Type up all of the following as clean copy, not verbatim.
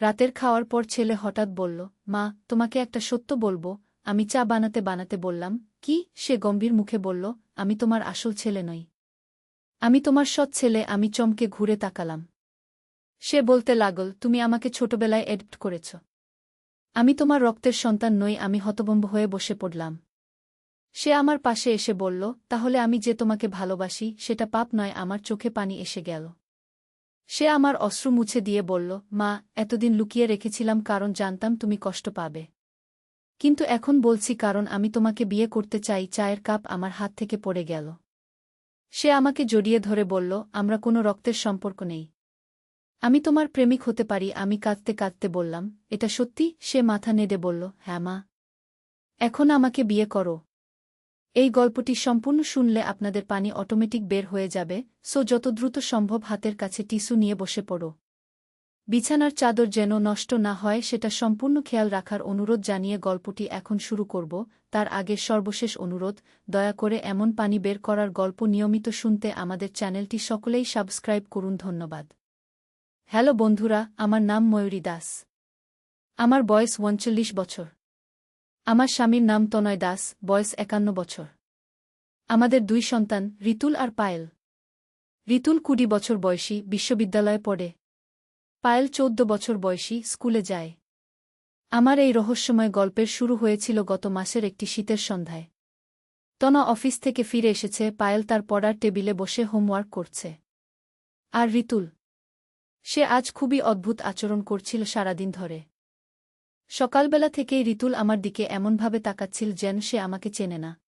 রাতের খাওয়ার পর ছেলে হঠাৎ বলল, মা, তোমাকে একটা সত্য বলবো। আমি চা বানাতে বানাতে বললাম, কি? সে গম্ভীর মুখে বলল, আমি তোমার আসল ছেলে নই। আমি তোমার সৎ ছেলে। আমি চমকে ঘুরে তাকালাম। সে বলতে লাগল, তুমি আমাকে ছোটবেলায় এডপ্ট করেছ। আমি তোমার রক্তের সন্তান নই। আমি হতভম্ব হয়ে বসে পড়লাম। সে আমার পাশে এসে বলল, তাহলে আমি যে তোমাকে ভালোবাসি সেটা পাপ নয়? আমার চোখে পানি এসে গেল। সে আমার অশ্রু মুছে দিয়ে বলল, মা, এতদিন লুকিয়ে রেখেছিলাম কারণ জানতাম তুমি কষ্ট পাবে। কিন্তু এখন বলছি কারণ আমি তোমাকে বিয়ে করতে চাই। চায়ের কাপ আমার হাত থেকে পড়ে গেল। সে আমাকে জড়িয়ে ধরে বলল, আমরা কোনো রক্তের সম্পর্ক নেই। আমি তোমার প্রেমিক হতে পারি। আমি কাঁদতে কাঁদতে বললাম, এটা সত্যি? সে মাথা নেড়ে বলল, হ্যাঁ মা। এখন আমাকে বিয়ে করো। এই গল্পটি সম্পূর্ণ শুনলে আপনাদের পানি অটোমেটিক বের হয়ে যাবে, সো যত দ্রুত সম্ভব হাতের কাছে টিস্যু নিয়ে বসে পড়ো। বিছানার চাদর যেন নষ্ট না হয় সেটা সম্পূর্ণ খেয়াল রাখার অনুরোধ জানিয়ে গল্পটি এখন শুরু করব। তার আগে সর্বশেষ অনুরোধ, দয়া করে এমন পানি বের করার গল্প নিয়মিত শুনতে আমাদের চ্যানেলটি সকলেই সাবস্ক্রাইব করুন। ধন্যবাদ। হ্যালো বন্ধুরা, আমার নাম ময়ূরী দাস। আমার বয়স ৩৯ বছর। আমার স্বামীর নাম তনয় দাস, বয়স ৫১ বছর। আমাদের ২ সন্তান, ঋতুল আর পায়েল। ঋতুল ২০ বছর বয়সী, বিশ্ববিদ্যালয়ে পড়ে। পায়েল ১৪ বছর বয়সী, স্কুলে যায়। আমার এই রহস্যময় গল্পের শুরু হয়েছিল গত মাসের একটি শীতের সন্ধ্যায়। তনা অফিস থেকে ফিরে এসেছে। পায়েল তার পড়ার টেবিলে বসে হোমওয়ার্ক করছে। আর ঋতুল, সে আজ খুবই অদ্ভুত আচরণ করছিল সারাদিন ধরে। সকালবেলা থেকেই ঋতুল আমার দিকে এমনভাবে তাকাচ্ছিল যেন সে আমাকে চেনে না।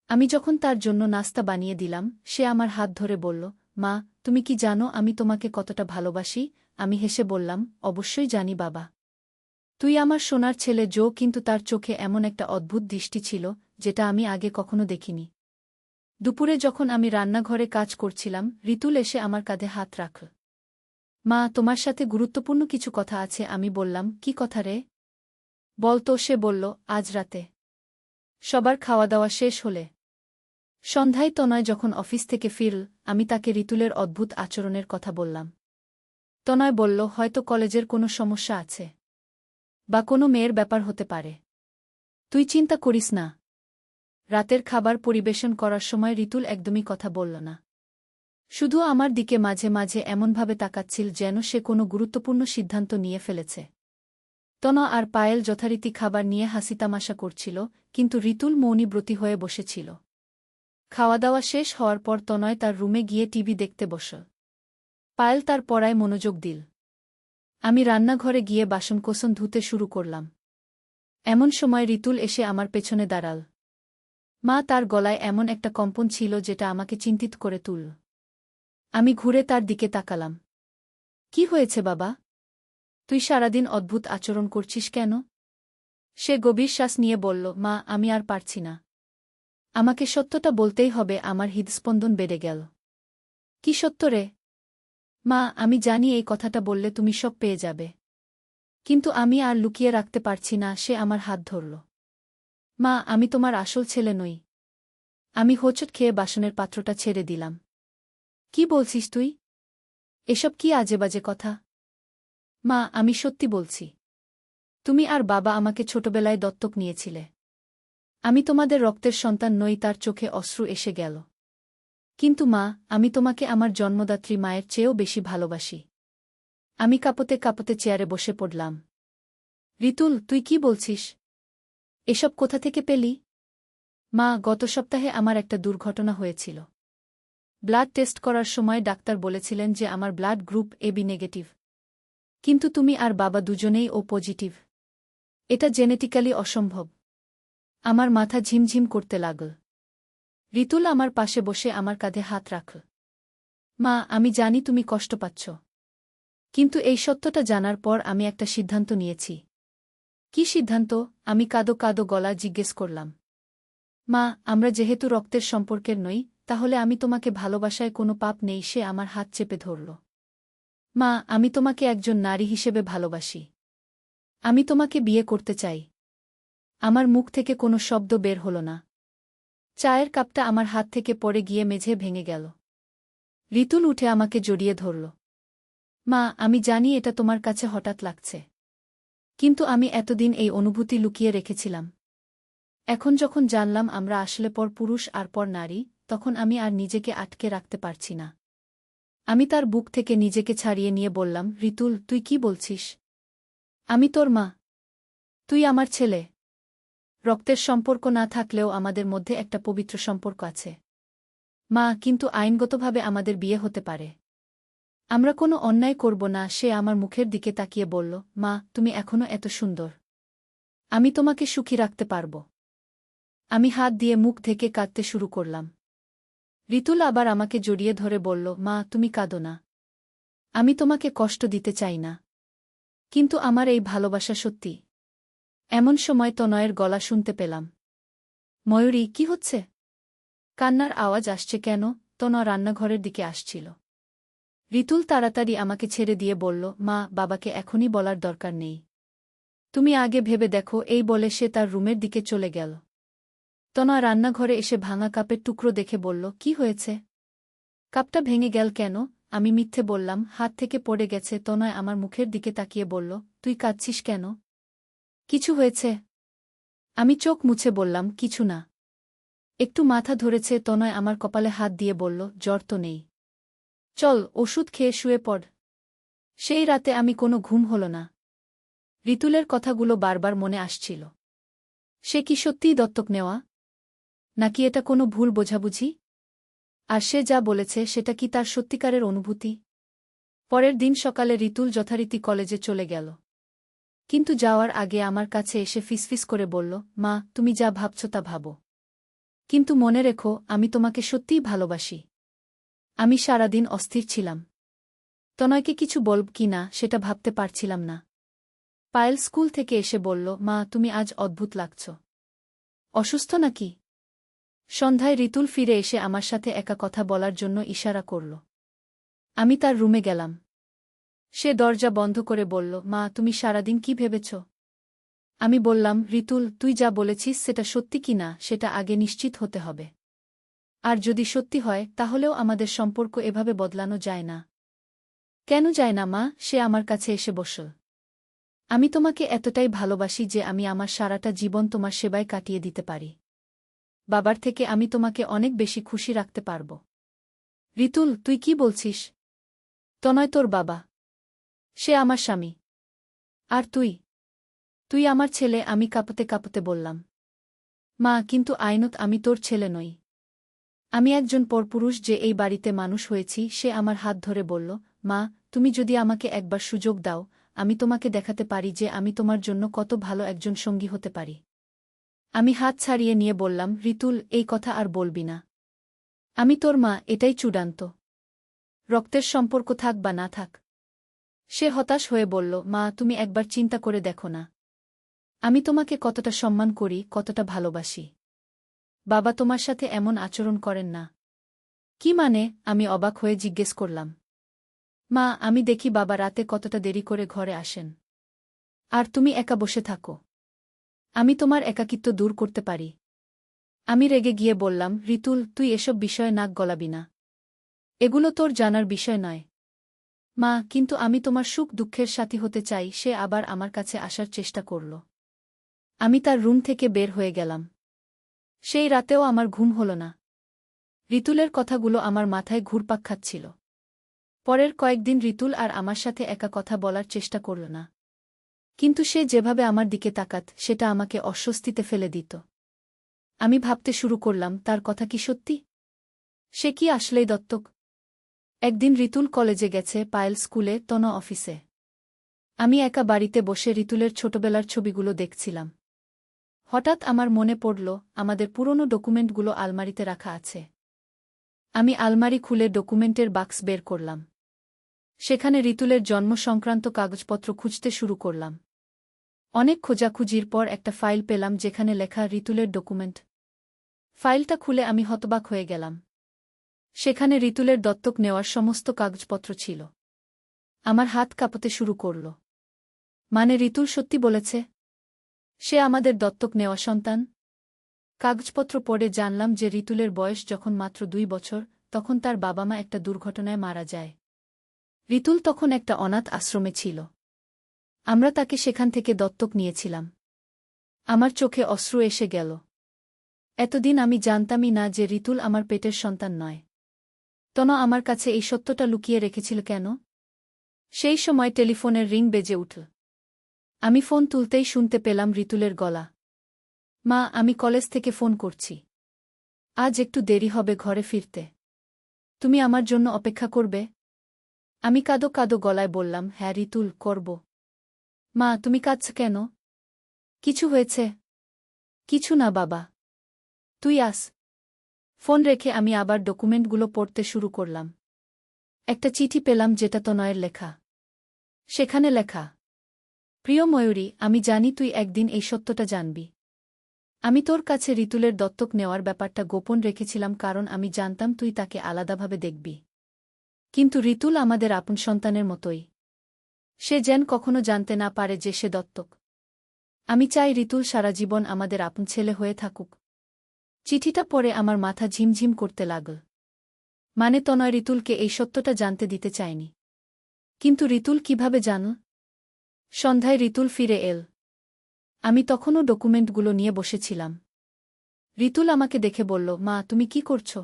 আমি যখন তার জন্য নাস্তা বানিয়ে দিলাম, সে আমার হাত ধরে বলল, মা, তুমি কি জানো আমি তোমাকে কতটা ভালোবাসি? আমি হেসে বললাম, অবশ্যই জানি বাবা। তুই আমার সোনার ছেলে জো। কিন্তু তার চোখে এমন একটা অদ্ভুত দৃষ্টি ছিল যেটা আমি আগে কখনো দেখিনি। দুপুরে যখন আমি রান্নাঘরে কাজ করছিলাম, ঋতুল এসে আমার কাঁধে হাত রাখল। মা, তোমার সাথে গুরুত্বপূর্ণ কিছু কথা আছে। আমি বললাম, কি কথা রে? বল তো। সে বলল, আজ রাতে সবার খাওয়া দাওয়া শেষ হলে সন্ধ্যায় তনয় যখন অফিস থেকে ফিরল, আমি তাকে ঋতুলের অদ্ভুত আচরণের কথা বললাম। তনয় বলল, হয়তো কলেজের কোনো সমস্যা আছে বা কোনো মেয়ের ব্যাপার হতে পারে। তুই চিন্তা করিস না। রাতের খাবার পরিবেশন করার সময় ঋতুল একদমই কথা বলল না। শুধু আমার দিকে মাঝে মাঝে এমনভাবে তাকাচ্ছিল যেন সে কোনো গুরুত্বপূর্ণ সিদ্ধান্ত নিয়ে ফেলেছে। তনা আর পায়েল যথারীতি খাবার নিয়ে হাসিতামাশা করছিল, কিন্তু ঋতুল মৌনীব্রতী হয়ে বসেছিল। খাওয়া দাওয়া শেষ হওয়ার পর তনয় তার রুমে গিয়ে টিভি দেখতে বসল। পায়েল তার পড়ায় মনোযোগ দিল। আমি রান্নাঘরে গিয়ে বাসনকোসন ধুতে শুরু করলাম। এমন সময় ঋতুল এসে আমার পেছনে দাঁড়াল। মা, তার গলায় এমন একটা কম্পন ছিল যেটা আমাকে চিন্তিত করে তুলল। আমি ঘুরে তার দিকে তাকালাম। কি হয়েছে বাবা? তুই সারাদিন অদ্ভুত আচরণ করছিস কেন? সে গভীর শ্বাস নিয়ে বলল, মা, আমি আর পারছি না। আমাকে সত্যটা বলতেই হবে। আমার হৃদস্পন্দন বেড়ে গেল। কি সত্য রে? মা, আমি জানি এই কথাটা বললে তুমি সব পেয়ে যাবে। কিন্তু আমি আর লুকিয়ে রাখতে পারছি না। সে আমার হাত ধরল। মা, আমি তোমার আসল ছেলে নই। আমি হোঁচট খেয়ে বাসনের পাত্রটা ছেড়ে দিলাম। কি বলছিস তুই? এসব কি আজেবাজে কথা? মা, আমি সত্যি বলছি। তুমি আর বাবা আমাকে ছোটবেলায় দত্তক নিয়েছিলে। আমি তোমাদের রক্তের সন্তান নই। তার চোখে অশ্রু এসে গেল। কিন্তু মা, আমি তোমাকে আমার জন্মদাত্রী মায়ের চেয়েও বেশি ভালোবাসি। আমি কাঁপতে কাঁপতে চেয়ারে বসে পড়লাম। ঋতুল, তুই কি বলছিস? এসব কোথা থেকে পেলি? মা, গত সপ্তাহে আমার একটা দুর্ঘটনা হয়েছিল। ব্লাড টেস্ট করার সময় ডাক্তার বলেছিলেন যে আমার ব্লাড গ্রুপ এবি নেগেটিভ। কিন্তু তুমি আর বাবা দুজনেই ও পজিটিভ। এটা জেনেটিক্যালি অসম্ভব। আমার মাথা ঝিমঝিম করতে লাগল। ঋতুল আমার পাশে বসে আমার কাঁধে হাত রাখল। মা, আমি জানি তুমি কষ্ট পাচ্ছ। কিন্তু এই সত্যটা জানার পর আমি একটা সিদ্ধান্ত নিয়েছি। কি সিদ্ধান্ত? আমি কাঁদো কাঁদো গলা জিজ্ঞেস করলাম। মা, আমরা যেহেতু রক্তের সম্পর্কের নই, তাহলে আমি তোমাকে ভালোবাসায় কোনো পাপ নেই। সে আমার হাত চেপে ধরল। মা, আমি তোমাকে একজন নারী হিসেবে ভালোবাসি। আমি তোমাকে বিয়ে করতে চাই। আমার মুখ থেকে কোনো শব্দ বের হল না। চায়ের কাপটা আমার হাত থেকে পড়ে গিয়ে মেঝে ভেঙে গেল। ঋতুল উঠে আমাকে জড়িয়ে ধরল। মা, আমি জানি এটা তোমার কাছে হঠাৎ লাগছে। কিন্তু আমি এতদিন এই অনুভূতি লুকিয়ে রেখেছিলাম। এখন যখন জানলাম আমরা আসলে পর পুরুষ আর পর নারী, তখন আমি আর নিজেকে আটকে রাখতে পারছি না। আমি তার বুক থেকে নিজেকে ছাড়িয়ে নিয়ে বললাম, রিতুল, তুই কি বলছিস? আমি তোর মা। তুই আমার ছেলে। রক্তের সম্পর্ক না থাকলেও আমাদের মধ্যে একটা পবিত্র সম্পর্ক আছে। মা, কিন্তু আইনগতভাবে আমাদের বিয়ে হতে পারে। আমরা কোনো অন্যায় করব না। সে আমার মুখের দিকে তাকিয়ে বলল, মা, তুমি এখনো এত সুন্দর। আমি তোমাকে সুখী রাখতে পারব। আমি হাত দিয়ে মুখ ঢেকে কাঁদতে শুরু করলাম। রিতুল আবার আমাকে জড়িয়ে ধরে বলল, মা, তুমি কাঁদো না। আমি তোমাকে কষ্ট দিতে চাই না। কিন্তু আমার এই ভালোবাসা সত্যি। এমন সময় তনয়ের গলা শুনতে পেলাম। ময়ূরী, কি হচ্ছে? কান্নার আওয়াজ আসছে কেন? তনয় রান্নাঘরের দিকে আসছিল। রিতুল তাড়াতাড়ি আমাকে ছেড়ে দিয়ে বলল, মা, বাবাকে এখনই বলার দরকার নেই। তুমি আগে ভেবে দেখো। এই বলে সে তার রুমের দিকে চলে গেল। তনয় রান্নাঘরে এসে ভাঙা কাপের টুকরো দেখে বলল, কি হয়েছে? কাপটা ভেঙে গেল কেন? আমি মিথ্যে বললাম, হাত থেকে পড়ে গেছে। তনয় আমার মুখের দিকে তাকিয়ে বলল, তুই কাঁদছিস কেন? কিছু হয়েছে? আমি চোখ মুছে বললাম, কিছু না। একটু মাথা ধরেছে। তনয় আমার কপালে হাত দিয়ে বলল, জ্বর তো নেই। চল, ওষুধ খেয়ে শুয়ে পড়। সেই রাতে আমি কোনো ঘুম হল না। রিতুলের কথাগুলো বারবার মনে আসছিল। সে কি সত্যিই দত্তক নেওয়া? নাকি এটা কোনো ভুল বোঝাবুঝি? আর সে যা বলেছে সেটা কি তার সত্যিকারের অনুভূতি? পরের দিন সকালে রিতুল যথারীতি কলেজে চলে গেল। কিন্তু যাওয়ার আগে আমার কাছে এসে ফিসফিস করে বলল, মা, তুমি যা ভাবছ তা ভাবো। কিন্তু মনে রেখো, আমি তোমাকে সত্যিই ভালোবাসি। আমি সারাদিন অস্থির ছিলাম। তনয়কে কিছু বলব কি না সেটা ভাবতে পারছিলাম না। পায়েল স্কুল থেকে এসে বলল, মা, তুমি আজ অদ্ভুত লাগছ। অসুস্থ নাকি? সন্ধ্যায় রিতুল ফিরে এসে আমার সাথে একা কথা বলার জন্য ইশারা করল। আমি তার রুমে গেলাম। সে দরজা বন্ধ করে বলল, মা, তুমি সারাদিন কি ভেবেছ? আমি বললাম, রিতুল, তুই যা বলেছিস সেটা সত্যি কি না সেটা আগে নিশ্চিত হতে হবে। আর যদি সত্যি হয় তাহলেও আমাদের সম্পর্ক এভাবে বদলানো যায় না। কেন যায় না মা? সে আমার কাছে এসে বসল। আমি তোমাকে এতটাই ভালোবাসি যে আমি আমার সারাটা জীবন তোমার সেবায় কাটিয়ে দিতে পারি। বাবার থেকে আমি তোমাকে অনেক বেশি খুশি রাখতে পারব। রিতুল, তুই কি বলছিস? তনয় তোর বাবা। সে আমার স্বামী। আর তুই? তুই আমার ছেলে। আমি কাঁপতে কাঁপতে বললাম। মা, কিন্তু আইনত আমি তোর ছেলে নই। আমি একজন পরপুরুষ যে এই বাড়িতে মানুষ হয়েছি। সে আমার হাত ধরে বলল, মা, তুমি যদি আমাকে একবার সুযোগ দাও, আমি তোমাকে দেখাতে পারি যে আমি তোমার জন্য কত ভালো একজন সঙ্গী হতে পারি। আমি হাত ছাড়িয়ে নিয়ে বললাম, রিতুল, এই কথা আর বলবি না। আমি তোর মা, এটাই চূড়ান্ত। রক্তের সম্পর্ক থাক বা না থাক। সে হতাশ হয়ে বলল, মা, তুমি একবার চিন্তা করে দেখো না। আমি তোমাকে কতটা সম্মান করি, কতটা ভালোবাসি। বাবা তোমার সাথে এমন আচরণ করেন না। কি মানে? আমি অবাক হয়ে জিজ্ঞেস করলাম। মা, আমি দেখি বাবা রাতে কতটা দেরি করে ঘরে আসেন। আর তুমি একা বসে থাকো। আমি তোমার একাকিত্ব দূর করতে পারি। আমি রেগে গিয়ে বললাম, রিতুল, তুই এসব বিষয়ে নাক গলাবি না। এগুলো তোর জানার বিষয় নয়। মা, কিন্তু আমি তোমার সুখ দুঃখের সাথী হতে চাই। সে আবার আমার কাছে আসার চেষ্টা করল। আমি তার রুম থেকে বের হয়ে গেলাম। সেই রাতেও আমার ঘুম হল না। রিতুলের কথাগুলো আমার মাথায় ঘুরপাক খাচ্ছিল। পরের কয়েকদিন রিতুল আর আমার সাথে একা কথা বলার চেষ্টা করল না। কিন্তু সে যেভাবে আমার দিকে তাকাত সেটা আমাকে অস্বস্তিতে ফেলে দিত। আমি ভাবতে শুরু করলাম, তার কথা কি সত্যি? সে কি আসলেই দত্তক? একদিন রিতুল কলেজে গেছে, পায়েল স্কুলে, তনয় অফিসে। আমি একা বাড়িতে বসে রিতুলের ছোটবেলার ছবিগুলো দেখছিলাম। হঠাৎ আমার মনে পড়ল, আমাদের পুরনো ডকুমেন্টগুলো আলমারিতে রাখা আছে। আমি আলমারি খুলে ডকুমেন্টের বাক্স বের করলাম। সেখানে রিতুলের জন্ম সংক্রান্ত কাগজপত্র খুঁজতে শুরু করলাম। অনেক খোঁজাখুঁজির পর একটা ফাইল পেলাম যেখানে লেখা রিতুলের ডকুমেন্ট। ফাইলটা খুলে আমি হতবাক হয়ে গেলাম। সেখানে রিতুলের দত্তক নেওয়ার সমস্ত কাগজপত্র ছিল। আমার হাত কাঁপতে শুরু করল। মানে রিতুল সত্যি বলেছে? সে আমাদের দত্তক নেওয়া সন্তান? কাগজপত্র পড়ে জানলাম যে রিতুলের বয়স যখন মাত্র 2 বছর, তখন তার বাবা মা একটা দুর্ঘটনায় মারা যায়। রিতুল তখন একটা অনাথ আশ্রমে ছিল। আমরা তাকে সেখান থেকে দত্তক নিয়েছিলাম। আমার চোখে অশ্রু এসে গেল। এতদিন আমি জানতামই না যে রিতুল আমার পেটের সন্তান নয়। তনয় আমার কাছে এই সত্যটা লুকিয়ে রেখেছিল কেন? সেই সময় টেলিফোনের রিং বেজে উঠল। আমি ফোন তুলতেই শুনতে পেলাম রিতুলের গলা। মা, আমি কলেজ থেকে ফোন করছি। আজ একটু দেরি হবে ঘরে ফিরতে। তুমি আমার জন্য অপেক্ষা করবে? আমি কাঁদো কাঁদো গলায় বললাম, হ্যাঁ রিতুল, করব। মা, তুমি কাঁদছ কেন? কিছু হয়েছে? কিছু না বাবা। তুই আস। ফোন রেখে আমি আবার ডকুমেন্টগুলো পড়তে শুরু করলাম। একটা চিঠি পেলাম যেটা তনয়ের লেখা। সেখানে লেখা, প্রিয় ময়ূরী, আমি জানি তুই একদিন এই সত্যটা জানবি। আমি তোর কাছে রিতুলের দত্তক নেওয়ার ব্যাপারটা গোপন রেখেছিলাম কারণ আমি জানতাম তুই তাকে আলাদাভাবে দেখবি। কিন্তু রিতুল আমাদের আপন সন্তানের মতোই। সে যেন কখনো জানতে না পারে যে সে দত্তক। আমি চাই রিতুল সারা জীবন আমাদের আপন ছেলে হয়ে থাকুক। চিঠিটা পড়ে আমার মাথা ঝিমঝিম করতে লাগল। মানে তনয় রিতুলকে এই সত্যটা জানতে দিতে চায়নি। কিন্তু রিতুল কিভাবে জানল? সন্ধ্যায় রিতুল ফিরে এল। আমি তখনও ডকুমেন্টগুলো নিয়ে বসেছিলাম। রিতুল আমাকে দেখে বলল, মা, তুমি কি করছ?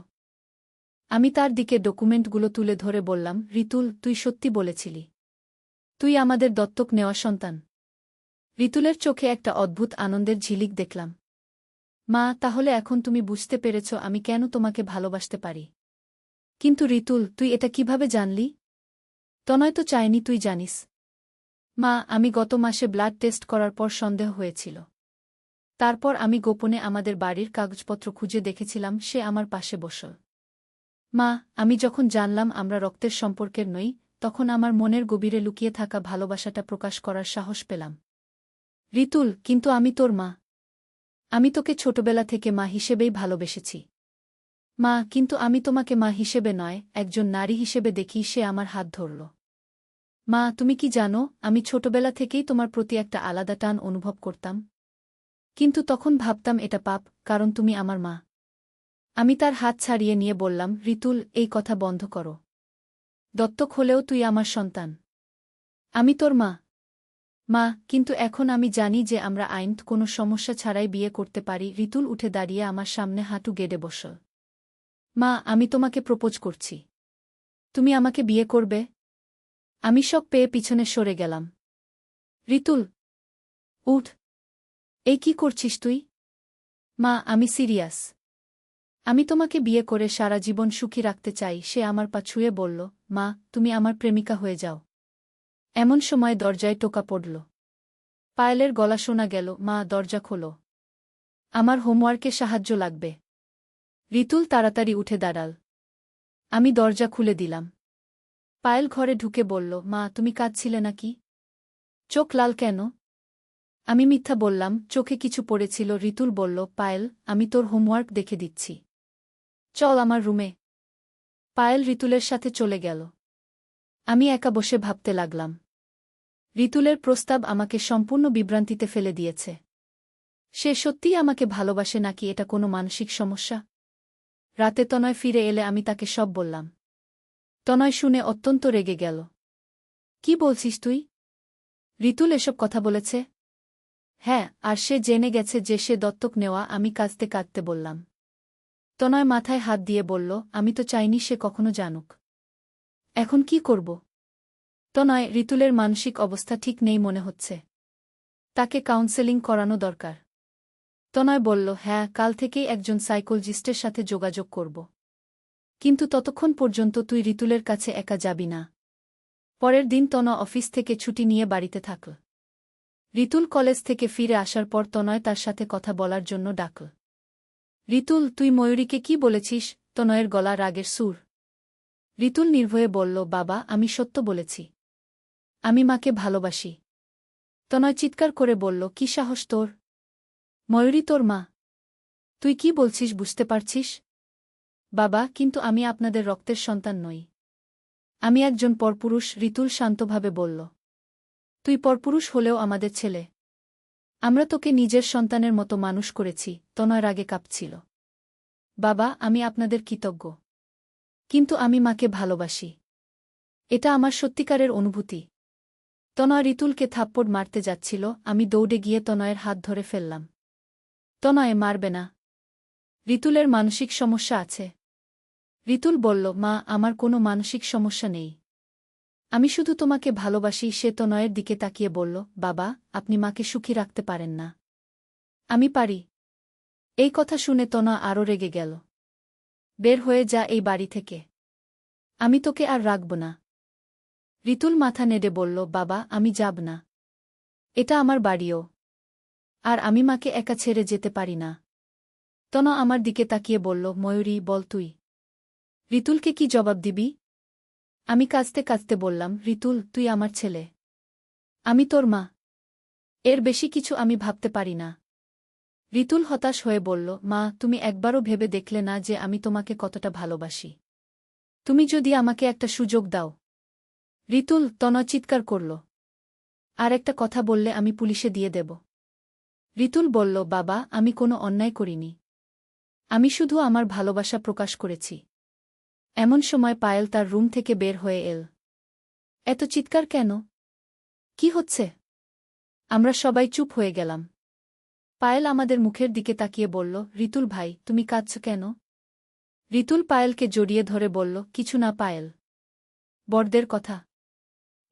আমি তার দিকে ডকুমেন্টগুলো তুলে ধরে বললাম, রিতুল, তুই সত্যি বলেছিলি। তুই আমাদের দত্তক নেওয়া সন্তান। রিতুলের চোখে একটা অদ্ভুত আনন্দের ঝিলিক দেখলাম। মা, তাহলে এখন তুমি বুঝতে পেরেছ আমি কেন তোমাকে ভালোবাসতে পারি। কিন্তু রিতুল, তুই এটা কিভাবে জানলি? তনয় তো চায়নি তুই জানিস। মা, আমি গত মাসে ব্লাড টেস্ট করার পর সন্দেহ হয়েছিল। তারপর আমি গোপনে আমাদের বাড়ির কাগজপত্র খুঁজে দেখেছিলাম, সে আমার পাশে বসল। মা, আমি যখন জানলাম আমরা রক্তের সম্পর্কের নই, তখন আমার মনের গভীরে লুকিয়ে থাকা ভালোবাসাটা প্রকাশ করার সাহস পেলাম। রিতুল, কিন্তু আমি তোর মা। আমি তোকে ছোটবেলা থেকে মা হিসেবেই ভালোবেসেছি। মা, কিন্তু আমি তোমাকে মা হিসেবে নয়, একজন নারী হিসেবে দেখি। সে আমার হাত ধরল। মা, তুমি কি জানো, আমি ছোটবেলা থেকেই তোমার প্রতি একটা আলাদা টান অনুভব করতাম। কিন্তু তখন ভাবতাম এটা পাপ, কারণ তুমি আমার মা। আমি তার হাত ছাড়িয়ে নিয়ে বললাম, রিতুল, এই কথা বন্ধ করো। দত্তক হলেও তুই আমার সন্তান। আমি তোর মা। মা, কিন্তু এখন আমি জানি যে আমরা আইনত কোনো সমস্যা ছাড়াই বিয়ে করতে পারি। রিতুল উঠে দাঁড়িয়ে আমার সামনে হাঁটু গেড়ে বসল। মা, আমি তোমাকে প্রপোজ করছি। তুমি আমাকে বিয়ে করবে? আমি শক পেয়ে পিছনে সরে গেলাম। রিতুল, উঠ। এই কি করছিস তুই? মা, আমি সিরিয়াস। আমি তোমাকে বিয়ে করে সারা জীবন সুখী রাখতে চাই। সে আমার পা ছুঁয়ে বলল, মা, তুমি আমার প্রেমিকা হয়ে যাও। এমন সময় দরজায় টোকা পড়ল। পায়েলের গলা শোনা গেল, মা, দরজা খোলো। আমার হোমওয়ার্কে সাহায্য লাগবে। রিতুল তাড়াতাড়ি উঠে দাঁড়াল। আমি দরজা খুলে দিলাম। পায়েল ঘরে ঢুকে বলল, মা, তুমি কাঁদছিলে নাকি? চোখ লাল কেন? আমি মিথ্যা বললাম, চোখে কিছু পড়েছিল। রিতুল বলল, পায়েল, আমি তোর হোমওয়ার্ক দেখে দিচ্ছি। চল আমার রুমে। পায়েল রিতুলের সাথে চলে গেল। আমি একা বসে ভাবতে লাগলাম। রিতুলের প্রস্তাব আমাকে সম্পূর্ণ বিভ্রান্তিতে ফেলে দিয়েছে। সে সত্যিই আমাকে ভালোবাসে নাকি এটা কোনো মানসিক সমস্যা? রাতে তনয় ফিরে এলে আমি তাকে সব বললাম। তনয় শুনে অত্যন্ত রেগে গেল। কি বলছিস তুই? রিতুল এসব কথা বলেছে? হ্যাঁ, আর সে জেনে গেছে যে সে দত্তক নেওয়া। আমি কাঁদতে কাঁদতে বললাম। তনয় মাথায় হাত দিয়ে বলল, আমি তো চাইনি সে কখনো জানুক। এখন কি করব? তনয়, রিতুলের মানসিক অবস্থা ঠিক নেই মনে হচ্ছে। তাকে কাউন্সেলিং করানো দরকার। তনয় বলল, হ্যাঁ, কাল থেকেই একজন সাইকোলজিস্টের সাথে যোগাযোগ করব। কিন্তু ততক্ষণ পর্যন্ত তুই রিতুলের কাছে একা যাবি না। পরের দিন তনয় অফিস থেকে ছুটি নিয়ে বাড়িতে থাকল। রিতুল কলেজ থেকে ফিরে আসার পর তনয় তার সাথে কথা বলার জন্য ডাকল। রিতুল, তুই ময়ূরীকে কি বলেছিস? তনয়ের গলা রাগের সুর। রিতুল নির্ভয়ে বলল, বাবা, আমি সত্য বলেছি। আমি মাকে ভালোবাসি। তনয় চিৎকার করে বলল, কি সাহস তোর? ময়ূরী তোর মা। তুই কি বলছিস বুঝতে পারছিস? বাবা, কিন্তু আমি আপনাদের রক্তের সন্তান নই। আমি একজন পরপুরুষ। রিতুল শান্তভাবে বলল, তুই পরপুরুষ হলেও আমাদের ছেলে। আমরা তোকে নিজের সন্তানের মতো মানুষ করেছি। তনয় রাগে কাঁপছিল। বাবা, আমি আপনাদের কৃতজ্ঞ। কিন্তু আমি মাকে ভালোবাসি। এটা আমার সত্যিকারের অনুভূতি। তনয় ঋতুলকে থাপ্পড় মারতে যাচ্ছিল, আমি দৌড়ে গিয়ে তনয়ের হাত ধরে ফেললাম। তনয়, মারবে না। ঋতুলের মানসিক সমস্যা আছে। ঋতুল বলল, মা, আমার কোনো মানসিক সমস্যা নেই। আমি শুধু তোমাকে ভালোবাসি। সে তনয়ের দিকে তাকিয়ে বলল, বাবা, আপনি মাকে সুখী রাখতে পারেন না। আমি পারি। এই কথা শুনে তনয় আরও রেগে গেল। বের হয়ে যা এই বাড়ি থেকে। আমি তোকে আর রাখব না। ঋতুল মাথা নেড়ে বলল, বাবা, আমি যাব না। এটা আমার বাড়িও। আর আমি মাকে একা ছেড়ে যেতে পারি না। তনয় আমার দিকে তাকিয়ে বলল, ময়ূরী, বল তুই। ঋতুলকে কি জবাব দিবি? আমি কাঁদতে কাঁদতে বললাম, ঋতুল, তুই আমার ছেলে। আমি তোর মা। এর বেশি কিছু আমি ভাবতে পারি না। ঋতুল হতাশ হয়ে বলল, মা, তুমি একবারও ভেবে দেখলে না যে আমি তোমাকে কতটা ভালোবাসি? তুমি যদি আমাকে একটা সুযোগ দাও। ঋতুল, তনয় চিৎকার করল। আর একটা কথা বললে আমি পুলিশে দিয়ে দেব। ঋতুল বলল, বাবা, আমি কোনো অন্যায় করিনি। আমি শুধু আমার ভালোবাসা প্রকাশ করেছি। এমন সময় পায়েল তার রুম থেকে বের হয়ে এল। এত চিৎকার কেন? কি হচ্ছে? আমরা সবাই চুপ হয়ে গেলাম। পায়েল আমাদের মুখের দিকে তাকিয়ে বলল, ঋতুল ভাই, তুমি কাঁদছ কেন? ঋতুল পায়েলকে জড়িয়ে ধরে বলল, কিছু না পায়েল। বড়দের কথা।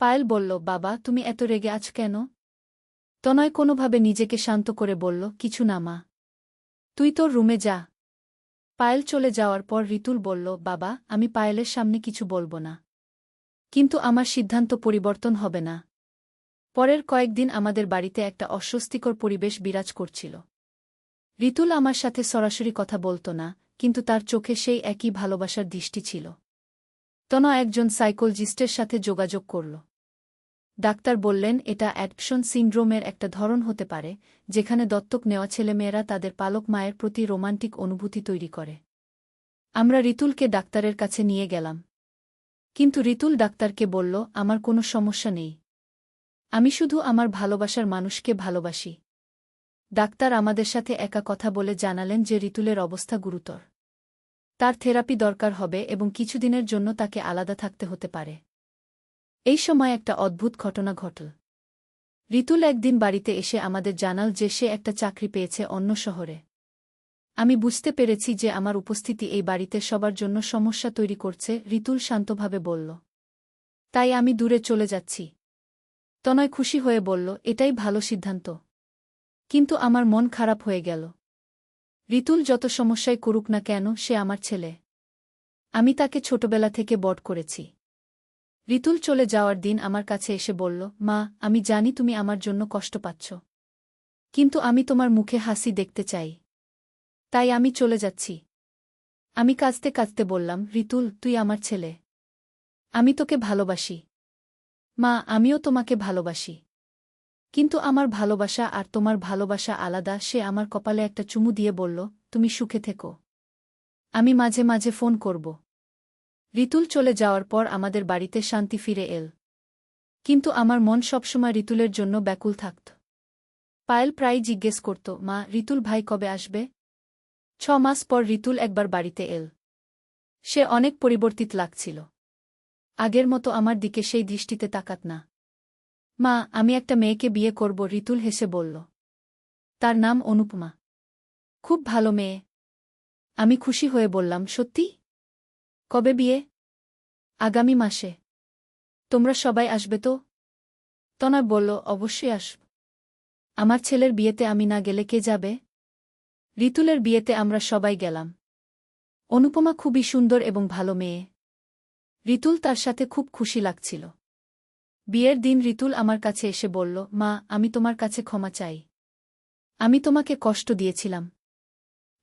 পায়েল বলল, বাবা, তুমি এত রেগে আছ কেন? তনয় কোনোভাবে নিজেকে শান্ত করে বলল, কিছু না মা। তুই তোর রুমে যা। পায়েল চলে যাওয়ার পর ঋতুল বলল, বাবা, আমি পায়েলের সামনে কিছু বলবো না। কিন্তু আমার সিদ্ধান্ত পরিবর্তন হবে না। পরের কয়েকদিন আমাদের বাড়িতে একটা অস্বস্তিকর পরিবেশ বিরাজ করছিল। ঋতুল আমার সাথে সরাসরি কথা বলত না, কিন্তু তার চোখে সেই একই ভালোবাসার দৃষ্টি ছিল। তনয় একজন সাইকোলজিস্টের সাথে যোগাযোগ করল। ডাক্তার বললেন, এটা অ্যাডপশন সিন্ড্রোমের একটা ধরন হতে পারে, যেখানে দত্তক নেওয়া ছেলেমেয়েরা তাদের পালক মায়ের প্রতি রোমান্টিক অনুভূতি তৈরি করে। আমরা ঋতুলকে ডাক্তারের কাছে নিয়ে গেলাম। কিন্তু ঋতুল ডাক্তারকে বলল, আমার কোনো সমস্যা নেই। আমি শুধু আমার ভালোবাসার মানুষকে ভালোবাসি। ডাক্তার আমাদের সাথে একা কথা বলে জানালেন যে ঋতুলের অবস্থা গুরুতর। তার থেরাপি দরকার হবে এবং কিছুদিনের জন্য তাকে আলাদা থাকতে হতে পারে। এই সময় একটা অদ্ভুত ঘটনা ঘটল। ঋতুল একদিন বাড়িতে এসে আমাদের জানাল যে সে একটা চাকরি পেয়েছে অন্য শহরে। আমি বুঝতে পেরেছি যে আমার উপস্থিতি এই বাড়িতে সবার জন্য সমস্যা তৈরি করছে, ঋতুল শান্তভাবে বলল। তাই আমি দূরে চলে যাচ্ছি। তনয় খুশি হয়ে বলল, এটাই ভালো সিদ্ধান্ত। কিন্তু আমার মন খারাপ হয়ে গেল। ঋতুল যত সমস্যায় করুক না কেন, সে আমার ছেলে। আমি তাকে ছোটবেলা থেকে বড় করেছি। ঋতুল চলে যাওয়ার দিন আমার কাছে এসে বলল, মা, আমি জানি তুমি আমার জন্য কষ্ট পাচ্ছ। কিন্তু আমি তোমার মুখে হাসি দেখতে চাই। তাই আমি চলে যাচ্ছি। আমি কাঁদতে কাঁদতে বললাম, ঋতুল, তুই আমার ছেলে। আমি তোকে ভালোবাসি। মা, আমিও তোমাকে ভালোবাসি। কিন্তু আমার ভালোবাসা আর তোমার ভালোবাসা আলাদা। সে আমার কপালে একটা চুমু দিয়ে বলল, তুমি সুখে থেকো। আমি মাঝে মাঝে ফোন করব। ঋতুল চলে যাওয়ার পর আমাদের বাড়িতে শান্তি ফিরে এল। কিন্তু আমার মন সবসময় ঋতুলের জন্য ব্যাকুল থাকত। পায়েল প্রায়ই জিজ্ঞেস করত, মা, ঋতুল ভাই কবে আসবে? 6 মাস পর ঋতুল একবার বাড়িতে এল। সে অনেক পরিবর্তিত লাগছিল। আগের মতো আমার দিকে সেই দৃষ্টিতে তাকাত না। মা, আমি একটা মেয়েকে বিয়ে করব, ঋতুল হেসে বলল। তার নাম অনুপমা। খুব ভালো মেয়ে। আমি খুশি হয়ে বললাম, সত্যি? কবে বিয়ে? আগামী মাসে। তোমরা সবাই আসবে তো? তনয় বলল, অবশ্যই আসব। আমার ছেলের বিয়েতে আমি না গেলে কে যাবে? ঋতুলের বিয়েতে আমরা সবাই গেলাম। অনুপমা খুবই সুন্দর এবং ভালো মেয়ে। ঋতুল তার সাথে খুব খুশি লাগছিল। বিয়ের দিন ঋতুল আমার কাছে এসে বলল, মা, আমি তোমার কাছে ক্ষমা চাই। আমি তোমাকে কষ্ট দিয়েছিলাম।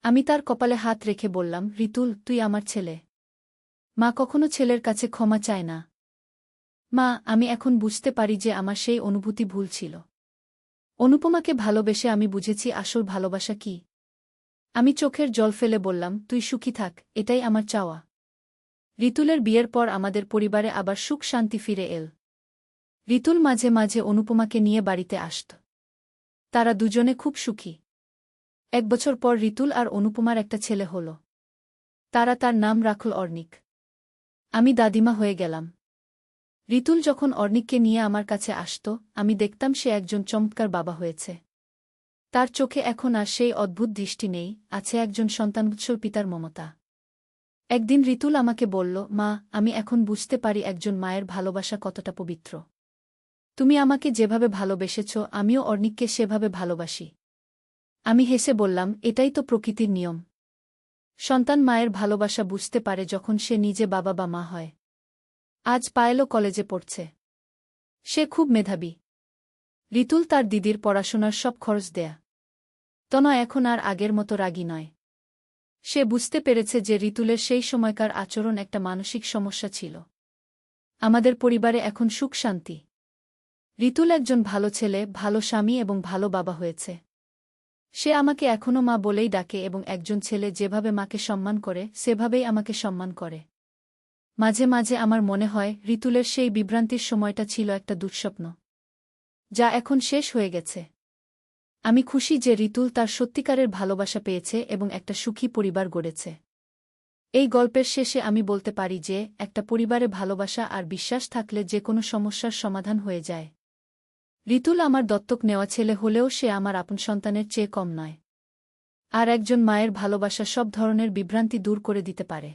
আমি তার কপালে হাত রেখে বললাম, ঋতুল, তুই আমার ছেলে। মা কখনো ছেলের কাছে ক্ষমা চায় না। মা, আমি এখন বুঝতে পারি যে আমার সেই অনুভূতি ভুল ছিল। অনুপমাকে ভালোবেসে আমি বুঝেছি আসল ভালোবাসা কি। আমি চোখের জল ফেলে বললাম, তুই সুখী থাক, এটাই আমার চাওয়া। ঋতুলের বিয়ের পর আমাদের পরিবারে আবার সুখ শান্তি ফিরে এল। ঋতুল মাঝে মাঝে অনুপমাকে নিয়ে বাড়িতে আসত। তারা দুজনে খুব সুখী। 1 বছর পর ঋতুল আর অনুপমার একটা ছেলে হল। তার নাম রাখল অর্ণিক। আমি দাদিমা হয়ে গেলাম। ঋতুল যখন অর্ণিককে নিয়ে আমার কাছে আসত আমি দেখতাম সে একজন চমৎকার বাবা হয়েছে। তার চোখে এখন আর সেই অদ্ভুত দৃষ্টি নেই, আছে একজন সন্তানোৎসল পিতার মমতা। একদিন ঋতুল আমাকে বলল, মা, আমি এখন বুঝতে পারি একজন মায়ের ভালোবাসা কতটা পবিত্র। তুমি আমাকে যেভাবে ভালোবেসেছ আমিও অর্ণিককে সেভাবে ভালোবাসি। আমি হেসে বললাম, এটাই তো প্রকৃতির নিয়ম। সন্তান মায়ের ভালোবাসা বুঝতে পারে যখন সে নিজে বাবা বা মা হয়। আজ পায়েলও কলেজে পড়ছে। সে খুব মেধাবী। ঋতুল তার দিদির পড়াশোনার সব খরচ দেয়া। তনয় এখন আর আগের মতো রাগী নয়। সে বুঝতে পেরেছে যে ঋতুলের সেই সময়কার আচরণ একটা মানসিক সমস্যা ছিল। আমাদের পরিবারে এখন সুখ শান্তি। ঋতুল একজন ভালো ছেলে, ভালো স্বামী এবং ভালো বাবা হয়েছে। সে আমাকে এখনও মা বলেই ডাকে এবং একজন ছেলে যেভাবে মাকে সম্মান করে সেভাবেই আমাকে সম্মান করে। মাঝে মাঝে আমার মনে হয় ঋতুলের সেই বিভ্রান্তির সময়টা ছিল একটা দুঃস্বপ্ন, যা এখন শেষ হয়ে গেছে। আমি খুশি যে ঋতুল তার সত্যিকারের ভালোবাসা পেয়েছে এবং একটা সুখী পরিবার গড়েছে। এই গল্পের শেষে আমি বলতে পারি যে একটা পরিবারে ভালোবাসা আর বিশ্বাস থাকলে যে কোনো সমস্যার সমাধান হয়ে যায়। ঋতুল আমার দত্তক নেওয়া ছেলে হলেও সে আমার আপন সন্তানের চেয়ে কম নয়। আর একজন মায়ের ভালোবাসা সব ধরনের বিভ্রান্তি দূর করে দিতে পারে।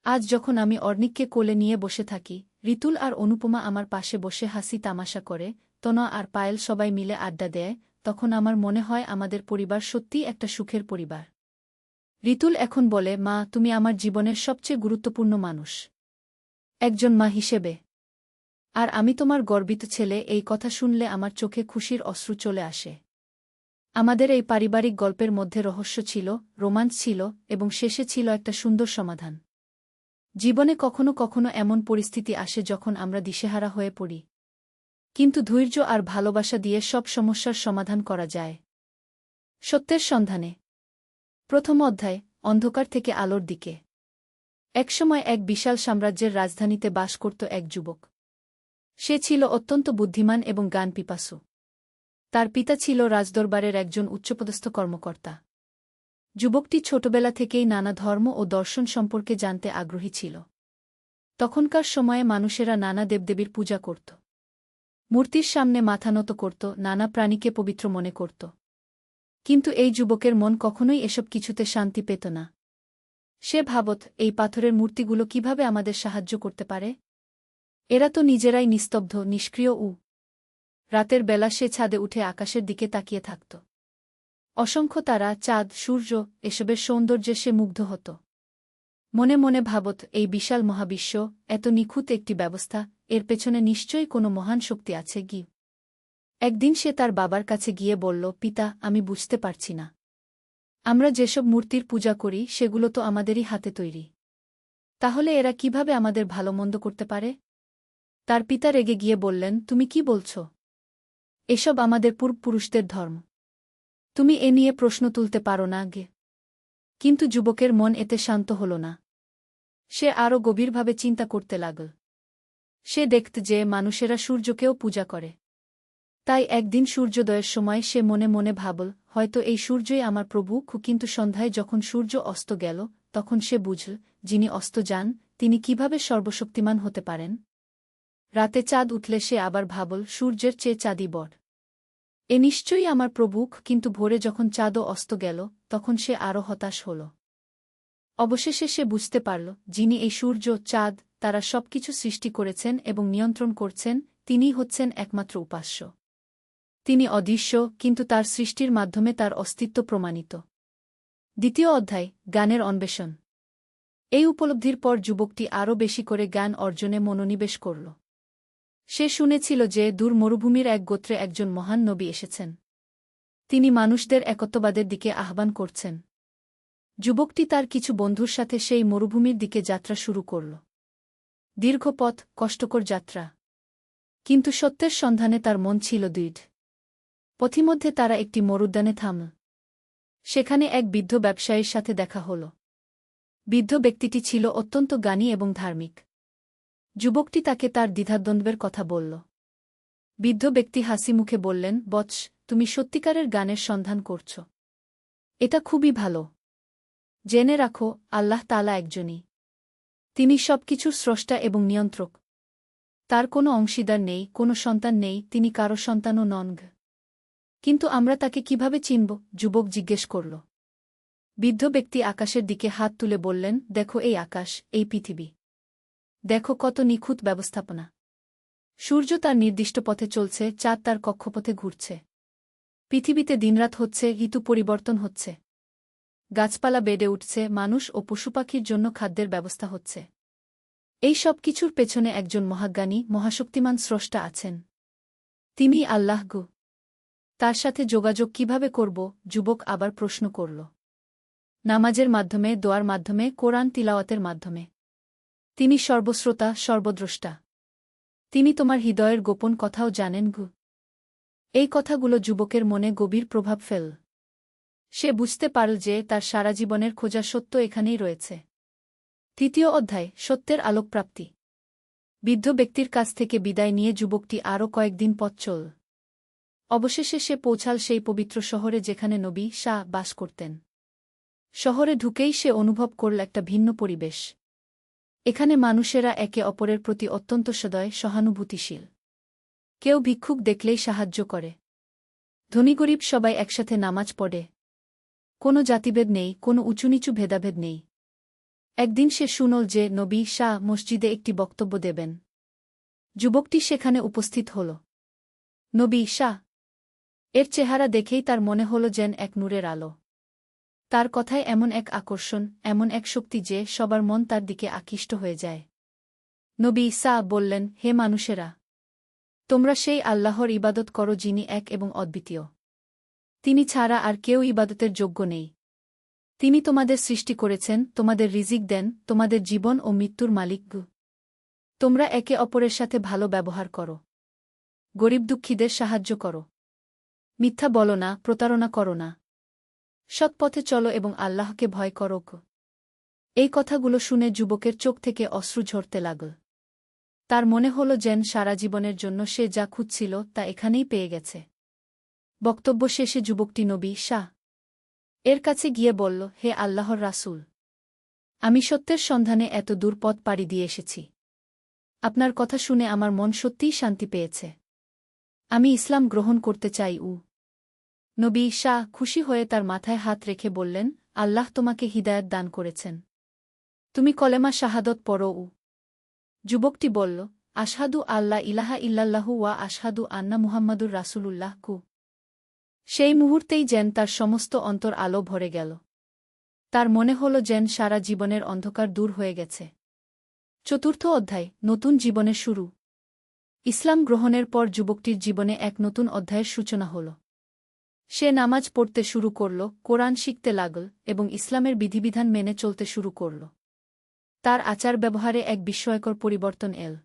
আজ যখন আমি অর্ণিককে কোলে নিয়ে বসে থাকি, ঋতুল আর অনুপমা আমার পাশে বসে হাসি তামাশা করে, তনয় আর পায়েল সবাই মিলে আড্ডা দেয়, তখন আমার মনে হয় আমাদের পরিবার সত্যিই একটা সুখের পরিবার। ঋতুল এখন বলে, মা, তুমি আমার জীবনের সবচেয়ে গুরুত্বপূর্ণ মানুষ। একজন মা হিসেবে। আর আমি তোমার গর্বিত ছেলে। এই কথা শুনলে আমার চোখে খুশির অশ্রু চলে আসে। আমাদের এই পারিবারিক গল্পের মধ্যে রহস্য ছিল, রোমাঞ্চ ছিল এবং শেষে ছিল একটা সুন্দর সমাধান। জীবনে কখনো কখনো এমন পরিস্থিতি আসে যখন আমরা দিশেহারা হয়ে পড়ি। কিন্তু ধৈর্য আর ভালোবাসা দিয়ে সব সমস্যার সমাধান করা যায়। সত্যের সন্ধানে। প্রথম অধ্যায়, অন্ধকার থেকে আলোর দিকে। একসময় এক বিশাল সাম্রাজ্যের রাজধানীতে বাস করত এক যুবক। সে ছিল অত্যন্ত বুদ্ধিমান এবং জ্ঞানপিপাসু। তার পিতা ছিল রাজদরবারের একজন উচ্চপদস্থ কর্মকর্তা। যুবকটি ছোটবেলা থেকেই নানা ধর্ম ও দর্শন সম্পর্কে জানতে আগ্রহী ছিল। তখনকার সময়ে মানুষেরা নানা দেবদেবীর পূজা করত। মূর্তির সামনে মাথা নত করত, নানা প্রাণীকে পবিত্র মনে করত। কিন্তু এই যুবকের মন কখনোই এসব কিছুতে শান্তি পেত না। সে ভাবত, এই পাথরের মূর্তিগুলো কিভাবে আমাদের সাহায্য করতে পারে? এরা তো নিজেরাই নিস্তব্ধ, নিষ্ক্রিয়। রাতের বেলা সে ছাদে উঠে আকাশের দিকে তাকিয়ে থাকত। অসংখ্য তারা, চাঁদ, সূর্য, এসবের সৌন্দর্যে সে মুগ্ধ হতো। মনে মনে ভাবত, এই বিশাল মহাবিশ্ব, এত নিখুঁত একটি ব্যবস্থা, এর পেছনে নিশ্চয়ই কোনো মহান শক্তি আছে। একদিন সে তার বাবার কাছে গিয়ে বলল, পিতা, আমি বুঝতে পারছি না। আমরা যেসব মূর্তির পূজা করি সেগুলো তো আমাদেরই হাতে তৈরি। তাহলে এরা কিভাবে আমাদের ভালো মন্দ করতে পারে? তার পিতা রেগে গিয়ে বললেন, তুমি কি বলছ? এসব আমাদের পূর্বপুরুষদের ধর্ম। তুমি এ নিয়ে প্রশ্ন তুলতে পারো না। কিন্তু যুবকের মন এতে শান্ত হল না। সে আরও গভীরভাবে চিন্তা করতে লাগল। সে দেখত যে মানুষেরা সূর্যকেও পূজা করে। তাই একদিন সূর্যোদয়ের সময় সে মনে মনে ভাবল, হয়তো এই সূর্যই আমার প্রভু। কিন্তু সন্ধ্যায় যখন সূর্য অস্ত গেল তখন সে বুঝল, যিনি অস্ত যান তিনি কিভাবে সর্বশক্তিমান হতে পারেন। রাতে চাঁদ উঠলে সে আবার ভাবল, সূর্যের চেয়ে চাঁদই বড়। এ নিশ্চয়ই আমার প্রভু। কিন্তু ভোরে যখন চাঁদও অস্ত গেল তখন সে আরও হতাশ হল। অবশেষে সে বুঝতে পারল, যিনি এই সূর্য, চাঁদ, তারা সবকিছু সৃষ্টি করেছেন এবং নিয়ন্ত্রণ করছেন, তিনিই হচ্ছেন একমাত্র উপাস্য। তিনি অদৃশ্য, কিন্তু তার সৃষ্টির মাধ্যমে তার অস্তিত্ব প্রমাণিত। দ্বিতীয় অধ্যায়, জ্ঞানের অন্বেষণ। এই উপলব্ধির পর যুবকটি আরও বেশি করে জ্ঞান অর্জনে মনোনিবেশ করল। সে শুনেছিল যে দূর মরুভূমির এক গোত্রে একজন মহান নবী এসেছেন। তিনি মানুষদের একত্ববাদের দিকে আহ্বান করছেন। যুবকটি তার কিছু বন্ধুর সাথে সেই মরুভূমির দিকে যাত্রা শুরু করল। দীর্ঘ পথ, কষ্টকর যাত্রা। কিন্তু সত্যের সন্ধানে তার মন ছিল দৃঢ়। পথিমধ্যে তারা একটি মরুদ্যানে থামল। সেখানে এক বৃদ্ধ ব্যবসায়ীর সাথে দেখা হল। বৃদ্ধ ব্যক্তিটি ছিল অত্যন্ত জ্ঞানী এবং ধার্মিক। যুবকটি তাকে তার দ্বিধাদ্বন্দ্বের কথা বলল। বৃদ্ধ ব্যক্তি হাসি মুখে বললেন, বৎস, তুমি সত্যিকারের জ্ঞানের সন্ধান করছ। এটা খুবই ভালো। জেনে রাখো, আল্লাহ তাআলা একজনই। তিনি সবকিছুর স্রষ্টা এবং নিয়ন্ত্রক। তার কোনো অংশীদার নেই, কোনো সন্তান নেই, তিনি কারো সন্তানও নন। কিন্তু আমরা তাকে কিভাবে চিনব? যুবক জিজ্ঞেস করল। বৃদ্ধ ব্যক্তি আকাশের দিকে হাত তুলে বললেন, দেখো এই আকাশ, এই পৃথিবী। দেখো কত নিখুঁত ব্যবস্থাপনা। সূর্য তার নির্দিষ্ট পথে চলছে, চাঁদ তার কক্ষপথে ঘুরছে। পৃথিবীতে দিনরাত হচ্ছে, ঋতু পরিবর্তন হচ্ছে। গাছপালা বেড়ে উঠছে, মানুষ ও পশুপাখির জন্য খাদ্যের ব্যবস্থা হচ্ছে। এই সব কিছুর পেছনে একজন মহাজ্ঞানী, মহাশক্তিমান স্রষ্টা আছেন। তিনি আল্লাহ গো। তার সাথে যোগাযোগ কিভাবে করব? যুবক আবার প্রশ্ন করল। নামাজের মাধ্যমে, দোয়ার মাধ্যমে, কোরআন তিলাওয়াতের মাধ্যমে। তিনি সর্বশ্রোতা, সর্বদ্রষ্টা। তিনি তোমার হৃদয়ের গোপন কথাও জানেন গো। এই কথাগুলো যুবকের মনে গভীর প্রভাব ফেল। সে বুঝতে পারল যে তার সারা জীবনের খোঁজা সত্য এখানেই রয়েছে। তৃতীয় অধ্যায়, সত্যের আলোকপ্রাপ্তি। বৃদ্ধ ব্যক্তির কাছ থেকে বিদায় নিয়ে যুবকটি আরও কয়েকদিন পথ চল। অবশেষে সে পৌঁছাল সেই পবিত্র শহরে যেখানে নবী শাহ বাস করতেন। শহরে ঢুকেই সে অনুভব করল একটা ভিন্ন পরিবেশ। এখানে মানুষেরা একে অপরের প্রতি অত্যন্ত সদয়, সহানুভূতিশীল। কেউ ভিক্ষুক দেখলেই সাহায্য করে। ধনী গরিব সবাই একসাথে নামাজ পড়ে। কোনো জাতিভেদ নেই, কোনো উঁচুনিচু ভেদাভেদ নেই। একদিন সে শুনল যে নবী শাহ মসজিদে একটি বক্তব্য দেবেন। যুবকটি সেখানে উপস্থিত হল। নবী শাহ এর চেহারা দেখেই তার মনে হল যেন এক নূরের আলো। তার কথায় এমন এক আকর্ষণ, এমন এক শক্তি যে সবার মন তার দিকে আকৃষ্ট হয়ে যায়। নবী শাহ বললেন, হে মানুষেরা! তোমরা সেই আল্লাহর ইবাদত করো যিনি এক এবং অদ্বিতীয়। তিনি ছাড়া আর কেউ ইবাদতের যোগ্য নেই। তিনি তোমাদের সৃষ্টি করেছেন, তোমাদের রিজিক দেন, তোমাদের জীবন ও মৃত্যুর মালিক। তোমরা একে অপরের সাথে ভালো ব্যবহার করো। গরিব দুঃখীদের সাহায্য করো। মিথ্যা বলো না, প্রতারণা করো না। সৎ পথে চলো এবং আল্লাহকে ভয় করো। এই কথাগুলো শুনে যুবকের চোখ থেকে অশ্রু ঝরতে লাগল। তার মনে হল যেন সারা জীবনের জন্য সে যা খুঁজছিল তা এখানেই পেয়ে গেছে। বক্তব্য শেষে যুবকটি নবী শাহ এর কাছে গিয়ে বলল, হে আল্লাহর রাসূল! আমি সত্যের সন্ধানে এত দূর পথ পাড়ি দিয়ে এসেছি। আপনার কথা শুনে আমার মন সত্যিই শান্তি পেয়েছে। আমি ইসলাম গ্রহণ করতে চাই। নবী শাহ খুশি হয়ে তার মাথায় হাত রেখে বললেন, আল্লাহ তোমাকে হিদায়াত দান করেছেন। তুমি কলেমা শাহাদত পড়ো। যুবকটি বলল, আশহাদু আল্লা ইলাহা ইল্লাল্লাহু ওয়া আশহাদু আন্না মুহাম্মাদুর রাসূলুল্লাহ। সেই মুহূর্তেই যেন তার সমস্ত অন্তর আলো ভরে গেল। তার মনে হল যেন সারা জীবনের অন্ধকার দূর হয়ে গেছে। চতুর্থ অধ্যায়, নতুন জীবনের শুরু। ইসলাম গ্রহণের পর যুবকটির জীবনে এক নতুন অধ্যায়ের সূচনা হল। সে নামাজ পড়তে শুরু করল, কোরআন শিখতে লাগল এবং ইসলামের বিধিবিধান মেনে চলতে শুরু করল। তার আচার ব্যবহারে এক বিস্ময়কর পরিবর্তন এল।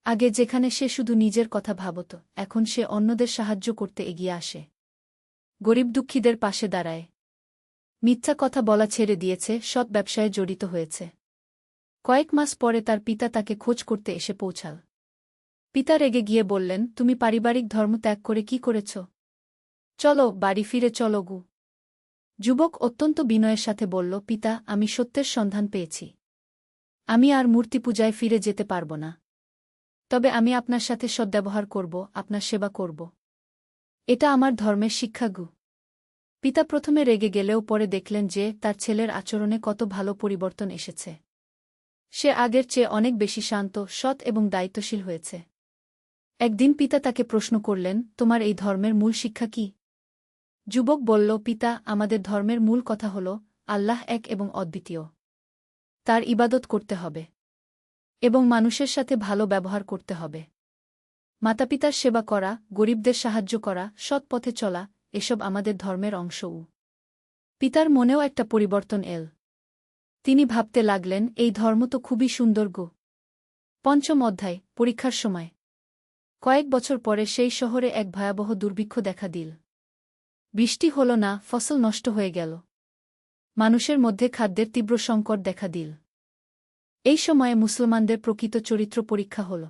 আগে যেখানে সে শুধু নিজের কথা ভাবত, এখন সে অন্যদের সাহায্য করতে এগিয়ে আসে। গরিব দুঃখীদের পাশে দাঁড়ায়। মিথ্যা কথা বলা ছেড়ে দিয়েছে, সৎ ব্যবসায়ে জড়িত হয়েছে। কয়েক মাস পরে তার পিতা তাকে খোঁজ করতে এসে পৌঁছাল। পিতা রেগে গিয়ে বললেন, তুমি পারিবারিক ধর্ম ত্যাগ করে কি করেছ? চলো, বাড়ি ফিরে চলো গু। যুবক অত্যন্ত বিনয়ের সাথে বলল, পিতা, আমি সত্যের সন্ধান পেয়েছি। আমি আর মূর্তি পূজায় ফিরে যেতে পারব না। তবে আমি আপনার সাথে সদ্ব্যবহার করব, আপনার সেবা করব। এটা আমার ধর্মের শিক্ষা গু। পিতা প্রথমে রেগে গেলেও পরে দেখলেন যে তার ছেলের আচরণে কত ভালো পরিবর্তন এসেছে। সে আগের চেয়ে অনেক বেশি শান্ত, সৎ এবং দায়িত্বশীল হয়েছে। একদিন পিতা তাকে প্রশ্ন করলেন, তোমার এই ধর্মের মূল শিক্ষা কি? যুবক বলল, পিতা, আমাদের ধর্মের মূল কথা হল আল্লাহ এক এবং অদ্বিতীয়। তার ইবাদত করতে হবে এবং মানুষের সাথে ভালো ব্যবহার করতে হবে। মাতাপিতার সেবা করা, গরিবদের সাহায্য করা, সৎ পথে চলা, এসব আমাদের ধর্মের অংশ। পিতার মনেও একটা পরিবর্তন এল। তিনি ভাবতে লাগলেন, এই ধর্ম তো খুবই সুন্দর গো। পঞ্চম অধ্যায়, পরীক্ষার সময়। কয়েক বছর পরে সেই শহরে এক ভয়াবহ দুর্ভিক্ষ দেখা দিল। বৃষ্টি হল না, ফসল নষ্ট হয়ে গেল। মানুষের মধ্যে খাদ্যের তীব্র সংকট দেখা দিল। এই সময়ে মুসলমানদের প্রকৃত চরিত্র পরীক্ষা হল।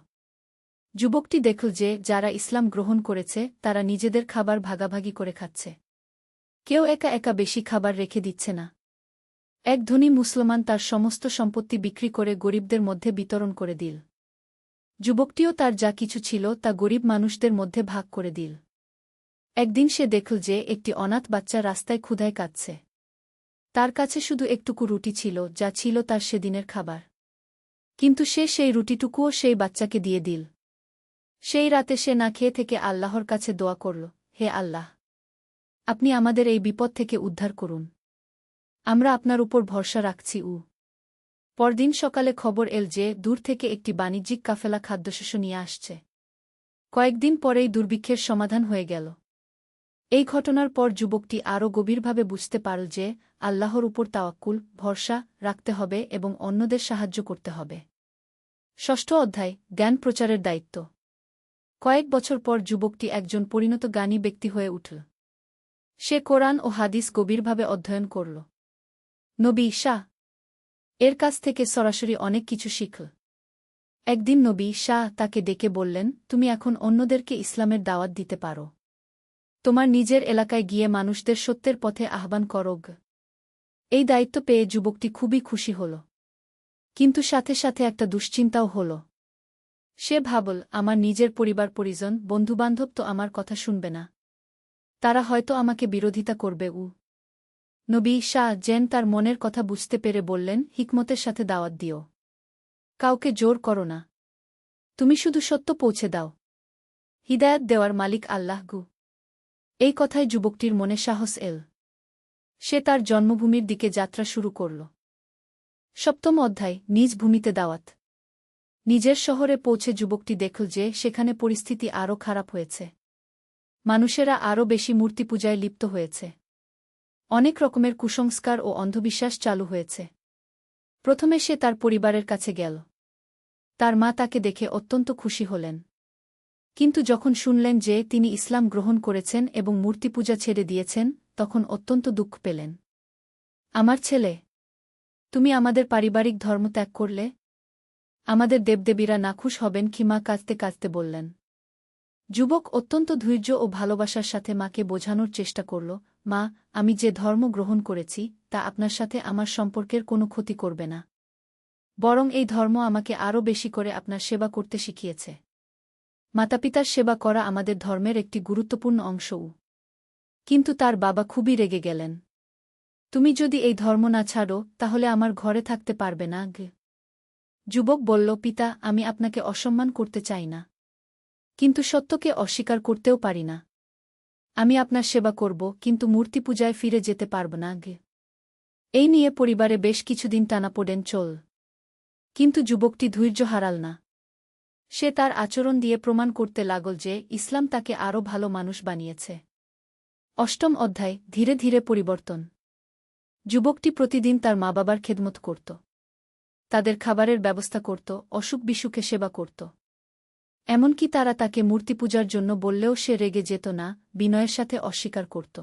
যুবকটি দেখল যে যারা ইসলাম গ্রহণ করেছে তারা নিজেদের খাবার ভাগাভাগি করে খাচ্ছে। কেউ একা একা বেশি খাবার রেখে দিচ্ছে না। এক ধনী মুসলমান তার সমস্ত সম্পত্তি বিক্রি করে গরিবদের মধ্যে বিতরণ করে দিল। যুবকটিও তার যা কিছু ছিল তা গরিব মানুষদের মধ্যে ভাগ করে দিল। একদিন সে দেখল যে একটি অনাথ বাচ্চা রাস্তায় ক্ষুধায় কাঁদছে। তার কাছে শুধু একটুকু রুটি ছিল, যা ছিল তার সেদিনের খাবার। কিন্তু সে সেই রুটিটুকুও সেই বাচ্চাকে দিয়ে দিল। সেই রাতে সে না খেয়ে থেকে আল্লাহর কাছে দোয়া করল, হে আল্লাহ, আপনি আমাদের এই বিপদ থেকে উদ্ধার করুন। আমরা আপনার উপর ভরসা রাখছি। পরদিন সকালে খবর এল যে দূর থেকে একটি বাণিজ্যিক কাফেলা খাদ্যশস্য নিয়ে আসছে। কয়েকদিন পরেই দুর্ভিক্ষের সমাধান হয়ে গেল। এই ঘটনার পর যুবকটি আরও গভীরভাবে বুঝতে পারল যে আল্লাহর উপর তাওয়াক্কুল, ভরসা রাখতে হবে এবং অন্যদের সাহায্য করতে হবে। ষষ্ঠ অধ্যায়, জ্ঞান প্রচারের দায়িত্ব। কয়েক বছর পর যুবকটি একজন পরিণত জ্ঞানী ব্যক্তি হয়ে উঠল। সে কোরআন ও হাদিস গভীরভাবে অধ্যয়ন করল। নবী ঈসা এর কাছ থেকে সরাসরি অনেক কিছু শিখল। একদিন নবী শাহ তাকে ডেকে বললেন, তুমি এখন অন্যদেরকে ইসলামের দাওয়াত দিতে পারো। তোমার নিজের এলাকায় গিয়ে মানুষদের সত্যের পথে আহ্বান করোগ। এই দায়িত্ব পেয়ে যুবকটি খুবই খুশি হল। কিন্তু সাথে সাথে একটা দুশ্চিন্তাও হল। সে ভাবল, আমার নিজের পরিবার পরিজন, বন্ধুবান্ধব তো আমার কথা শুনবে না। তারা হয়তো আমাকে বিরোধিতা করবে। নবী শাহ জেন তার মনের কথা বুঝতে পেরে বললেন, হিকমতের সাথে দাওয়াত দিও। কাউকে জোর করো না। তুমি শুধু সত্য পৌঁছে দাও। হিদায়াত দেওয়ার মালিক আল্লাহ গু। এই কথায় যুবকটির মনে সাহস এল। সে তার জন্মভূমির দিকে যাত্রা শুরু করল। সপ্তম অধ্যায়, নিজ ভূমিতে দাওয়াত। নিজের শহরে পৌঁছে যুবকটি দেখল যে সেখানে পরিস্থিতি আরও খারাপ হয়েছে। মানুষেরা আরও বেশি মূর্তিপূজায় লিপ্ত হয়েছে। অনেক রকমের কুসংস্কার ও অন্ধবিশ্বাস চালু হয়েছে। প্রথমে সে তার পরিবারের কাছে গেল। তার মা তাকে দেখে অত্যন্ত খুশি হলেন। কিন্তু যখন শুনলেন যে তিনি ইসলাম গ্রহণ করেছেন এবং মূর্তিপূজা ছেড়ে দিয়েছেন, তখন অত্যন্ত দুঃখ পেলেন। আমার ছেলে, তুমি আমাদের পারিবারিক ধর্ম ত্যাগ করলে? আমাদের দেবদেবীরা নাখুশ হবেন কি? মা কাঁদতে কাঁদতে বললেন। যুবক অত্যন্ত ধৈর্য ও ভালোবাসার সাথে মাকে বোঝানোর চেষ্টা করল, মা, আমি যে ধর্ম গ্রহণ করেছি তা আপনার সাথে আমার সম্পর্কের কোনো ক্ষতি করবে না। বরং এই ধর্ম আমাকে আরও বেশি করে আপনার সেবা করতে শিখিয়েছে। মাতাপিতার সেবা করা আমাদের ধর্মের একটি গুরুত্বপূর্ণ অংশও। কিন্তু তার বাবা খুবই রেগে গেলেন। তুমি যদি এই ধর্ম না ছাড়ো তাহলে আমার ঘরে থাকতে পারবে না। যুবক বলল, পিতা, আমি আপনাকে অসম্মান করতে চাই না, কিন্তু সত্যকে অস্বীকার করতেও পারি না। আমি আপনার সেবা করব, কিন্তু মূর্তিপূজায় ফিরে যেতে পারব না। এই নিয়ে পরিবারে বেশ কিছুদিন টানাপোড়েন চল। কিন্তু যুবকটি ধৈর্য হারাল না। সে তার আচরণ দিয়ে প্রমাণ করতে লাগল যে ইসলাম তাকে আরও ভালো মানুষ বানিয়েছে। অষ্টম অধ্যায়, ধীরে ধীরে পরিবর্তন। যুবকটি প্রতিদিন তার মা বাবার খেদমত করত। তাদের খাবারের ব্যবস্থা করত, অসুখ বিসুখে সেবা করত। এমনকি তারা তাকে মূর্তিপূজার জন্য বললেও সে রেগে যেত না, বিনয়ের সাথে অস্বীকার করত।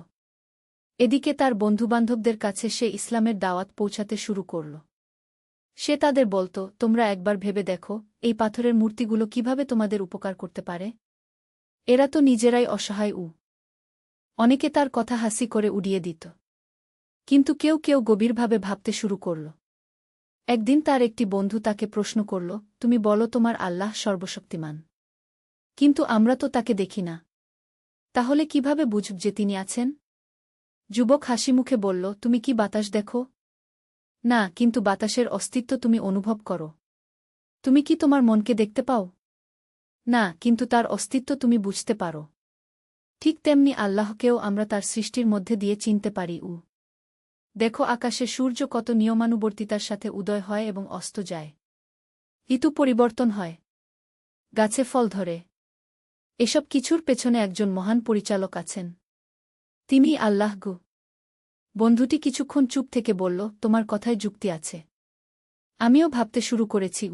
এদিকে তার বন্ধুবান্ধবদের কাছে সে ইসলামের দাওয়াত পৌঁছাতে শুরু করল। সে তাদের বলত, তোমরা একবার ভেবে দেখো, এই পাথরের মূর্তিগুলো কিভাবে তোমাদের উপকার করতে পারে। এরা তো নিজেরাই অসহায়। অনেকে তার কথা হাসি করে উড়িয়ে দিত। কিন্তু কেউ কেউ গভীরভাবে ভাবতে শুরু করল। একদিন তার একটি বন্ধু তাকে প্রশ্ন করল, তুমি বলো তোমার আল্লাহ সর্বশক্তিমান, কিন্তু আমরা তো তাকে দেখি না। তাহলে কিভাবে বুঝব যে তিনি আছেন? যুবক হাসিমুখে বলল, তুমি কি বাতাস দেখো? না, কিন্তু বাতাসের অস্তিত্ব তুমি অনুভব করো। তুমি কি তোমার মনকে দেখতে পাও? না, কিন্তু তার অস্তিত্ব তুমি বুঝতে পারো। ঠিক তেমনি আল্লাহকেও আমরা তার সৃষ্টির মধ্যে দিয়ে চিনতে পারি। দেখো, আকাশে সূর্য কত নিয়মানুবর্তিতার সাথে উদয় হয় এবং অস্ত যায়। ঋতু পরিবর্তন হয়, গাছে ফল ধরে। এসব কিছুর পেছনে একজন মহান পরিচালক আছেন। তিনি আল্লাহ গো। বন্ধুটি কিছুক্ষণ চুপ থেকে বলল, তোমার কথায় যুক্তি আছে। আমিও ভাবতে শুরু করেছি।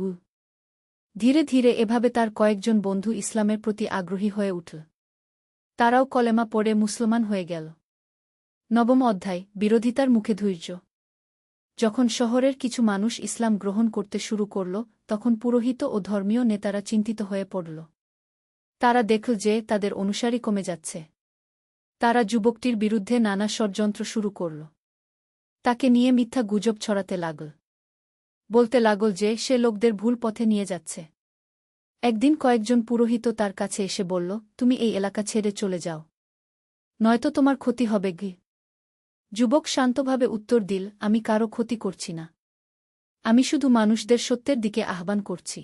ধীরে ধীরে এভাবে তার কয়েকজন বন্ধু ইসলামের প্রতি আগ্রহী হয়ে উঠল। তারাও কলেমা পড়ে মুসলমান হয়ে গেল। নবম অধ্যায়, বিরোধিতার মুখে ধৈর্য। যখন শহরের কিছু মানুষ ইসলাম গ্রহণ করতে শুরু করল, তখন পুরোহিত ও ধর্মীয় নেতারা চিন্তিত হয়ে পড়ল। তারা দেখল যে তাদের অনুসারী কমে যাচ্ছে। তারা যুবকটির বিরুদ্ধে নানা ষড়যন্ত্র শুরু করল। তাকে নিয়ে মিথ্যা গুজব ছড়াতে লাগল। বলতে লাগল যে সে লোকদের ভুল পথে নিয়ে যাচ্ছে। একদিন কয়েকজন পুরোহিত তার কাছে এসে বলল, তুমি এই এলাকা ছেড়ে চলে যাও, নয়তো তোমার ক্ষতি হবে গে। যুবক শান্তভাবে উত্তর দিল, আমি কারো ক্ষতি করছি না। আমি শুধু মানুষদের সত্যের দিকে আহ্বান করছি।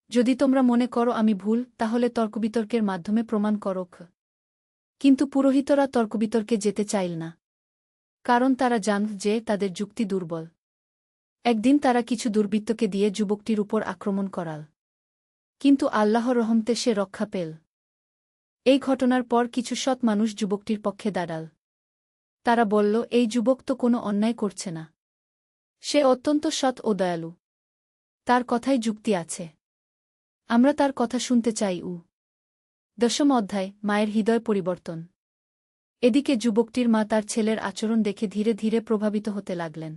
যদি তোমরা মনে করো আমি ভুল, তাহলে তর্কবিতর্কের মাধ্যমে প্রমাণ করো। কিন্তু পুরোহিতরা তর্কবিতর্কে যেতে চাইল না, কারণ তারা জানত যে তাদের যুক্তি দুর্বল। একদিন তারা কিছু দুর্বৃত্তকে দিয়ে যুবকটির উপর আক্রমণ করাল, কিন্তু আল্লাহর রহমতে সে রক্ষা পেল। এই ঘটনার পর কিছু সৎ মানুষ যুবকটির পক্ষে দাঁড়াল। তারা বলল, এই যুবক তো কোনো অন্যায় করছে না, সে অত্যন্ত সৎ ও দয়ালু, তার কথাই যুক্তি আছে, আমরা তার কথা শুনতে চাই। 10ম অধ্যায়, মায়ের হৃদয় পরিবর্তন। এদিকে যুবকটির মা তার ছেলের আচরণ দেখে ধীরে ধীরে প্রভাবিত হতে লাগলেন।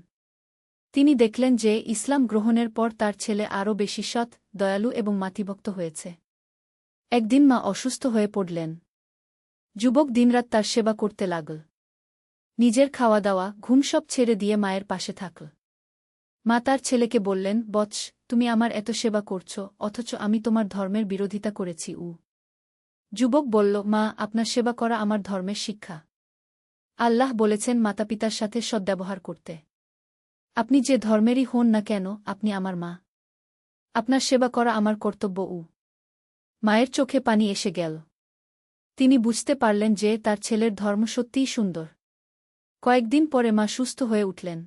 তিনি দেখলেন যে ইসলাম গ্রহণের পর তার ছেলে আরও বেশি সৎ, দয়ালু এবং মাতৃভক্ত হয়েছে। একদিন মা অসুস্থ হয়ে পড়লেন। যুবক দিনরাত তার সেবা করতে লাগল, নিজের খাওয়া দাওয়া ঘুম সব ছেড়ে দিয়ে মায়ের পাশে থাকল। মা তার ছেলেকে বললেন, বৎস, তুমি আমার এত সেবা করছ, অথচ আমি তোমার ধর্মের বিরোধিতা করেছি। যুবক বলল, মা, আপনার সেবা করা আমার ধর্মের শিক্ষা। আল্লাহ বলেছেন মাতাপিতার সাথে সদ্ব্যবহার করতে। আপনি যে ধর্মেরই হন না কেন, আপনি আমার মা। আপনার সেবা করা আমার কর্তব্য। মায়ের চোখে পানি এসে গেল। তিনি বুঝতে পারলেন যে তার ছেলের ধর্ম সত্যিই সুন্দর। কয়েকদিন পরে মা সুস্থ হয়ে উঠলেন।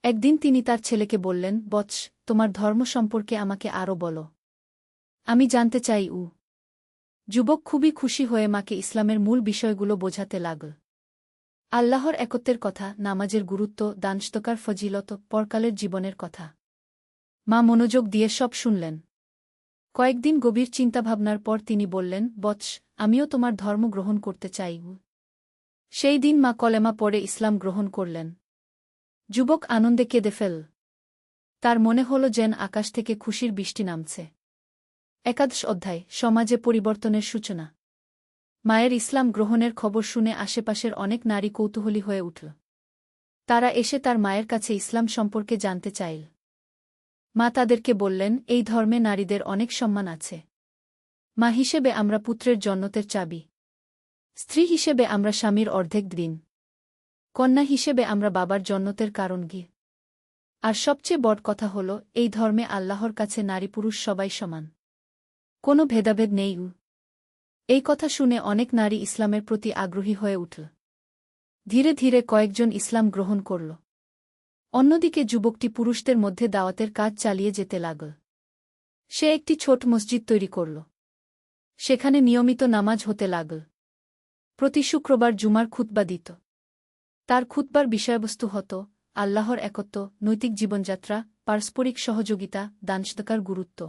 একদিন তিনি তার ছেলেকে বললেন, বৎস, তোমার ধর্ম সম্পর্কে আমাকে আরও বলো, আমি জানতে চাই। যুবক খুবই খুশি হয়ে মাকে ইসলামের মূল বিষয়গুলো বোঝাতে লাগল। আল্লাহর একত্বের কথা, নামাজের গুরুত্ব, দানস্তকার ফজিলত, পরকালের জীবনের কথা। মা মনোযোগ দিয়ে সব শুনলেন। কয়েকদিন গভীর চিন্তাভাবনার পর তিনি বললেন, বৎস, আমিও তোমার ধর্ম গ্রহণ করতে চাই। সেই দিন মা কলেমা পড়ে ইসলাম গ্রহণ করলেন। যুবক আনন্দে কেঁদে ফেল। তার মনে হল যেন আকাশ থেকে খুশির বৃষ্টি নামছে। একাদশ অধ্যায়, সমাজে পরিবর্তনের সূচনা। মায়ের ইসলাম গ্রহণের খবর শুনে আশেপাশের অনেক নারী কৌতূহলী হয়ে উঠল। তারা এসে তার মায়ের কাছে ইসলাম সম্পর্কে জানতে চাইল। মা তাদেরকে বললেন, এই ধর্মে নারীদের অনেক সম্মান আছে। মা হিসেবে আমরা পুত্রের জন্নতের চাবি, স্ত্রী হিসেবে আমরা স্বামীর অর্ধেক দিন, কন্যা হিসেবে আমরা বাবার জন্নতের কারণ গি। আর সবচেয়ে বড় কথা হল, এই ধর্মে আল্লাহর কাছে নারী পুরুষ সবাই সমান, কোনো ভেদাভেদ নেই। এই কথা শুনে অনেক নারী ইসলামের প্রতি আগ্রহী হয়ে উঠল। ধীরে ধীরে কয়েকজন ইসলাম গ্রহণ করল। অন্যদিকে যুবকটি পুরুষদের মধ্যে দাওয়াতের কাজ চালিয়ে যেতে লাগল। সে একটি ছোট মসজিদ তৈরি করল। সেখানে নিয়মিত নামাজ হতে লাগল। প্রতি শুক্রবার জুমার খুতবা দিত। তার খুতবার বিষয়বস্তু হতো আল্লাহর একত্ব, নৈতিক জীবনযাত্রা, পারস্পরিক সহযোগিতা, দানসদকার গুরুত্ব।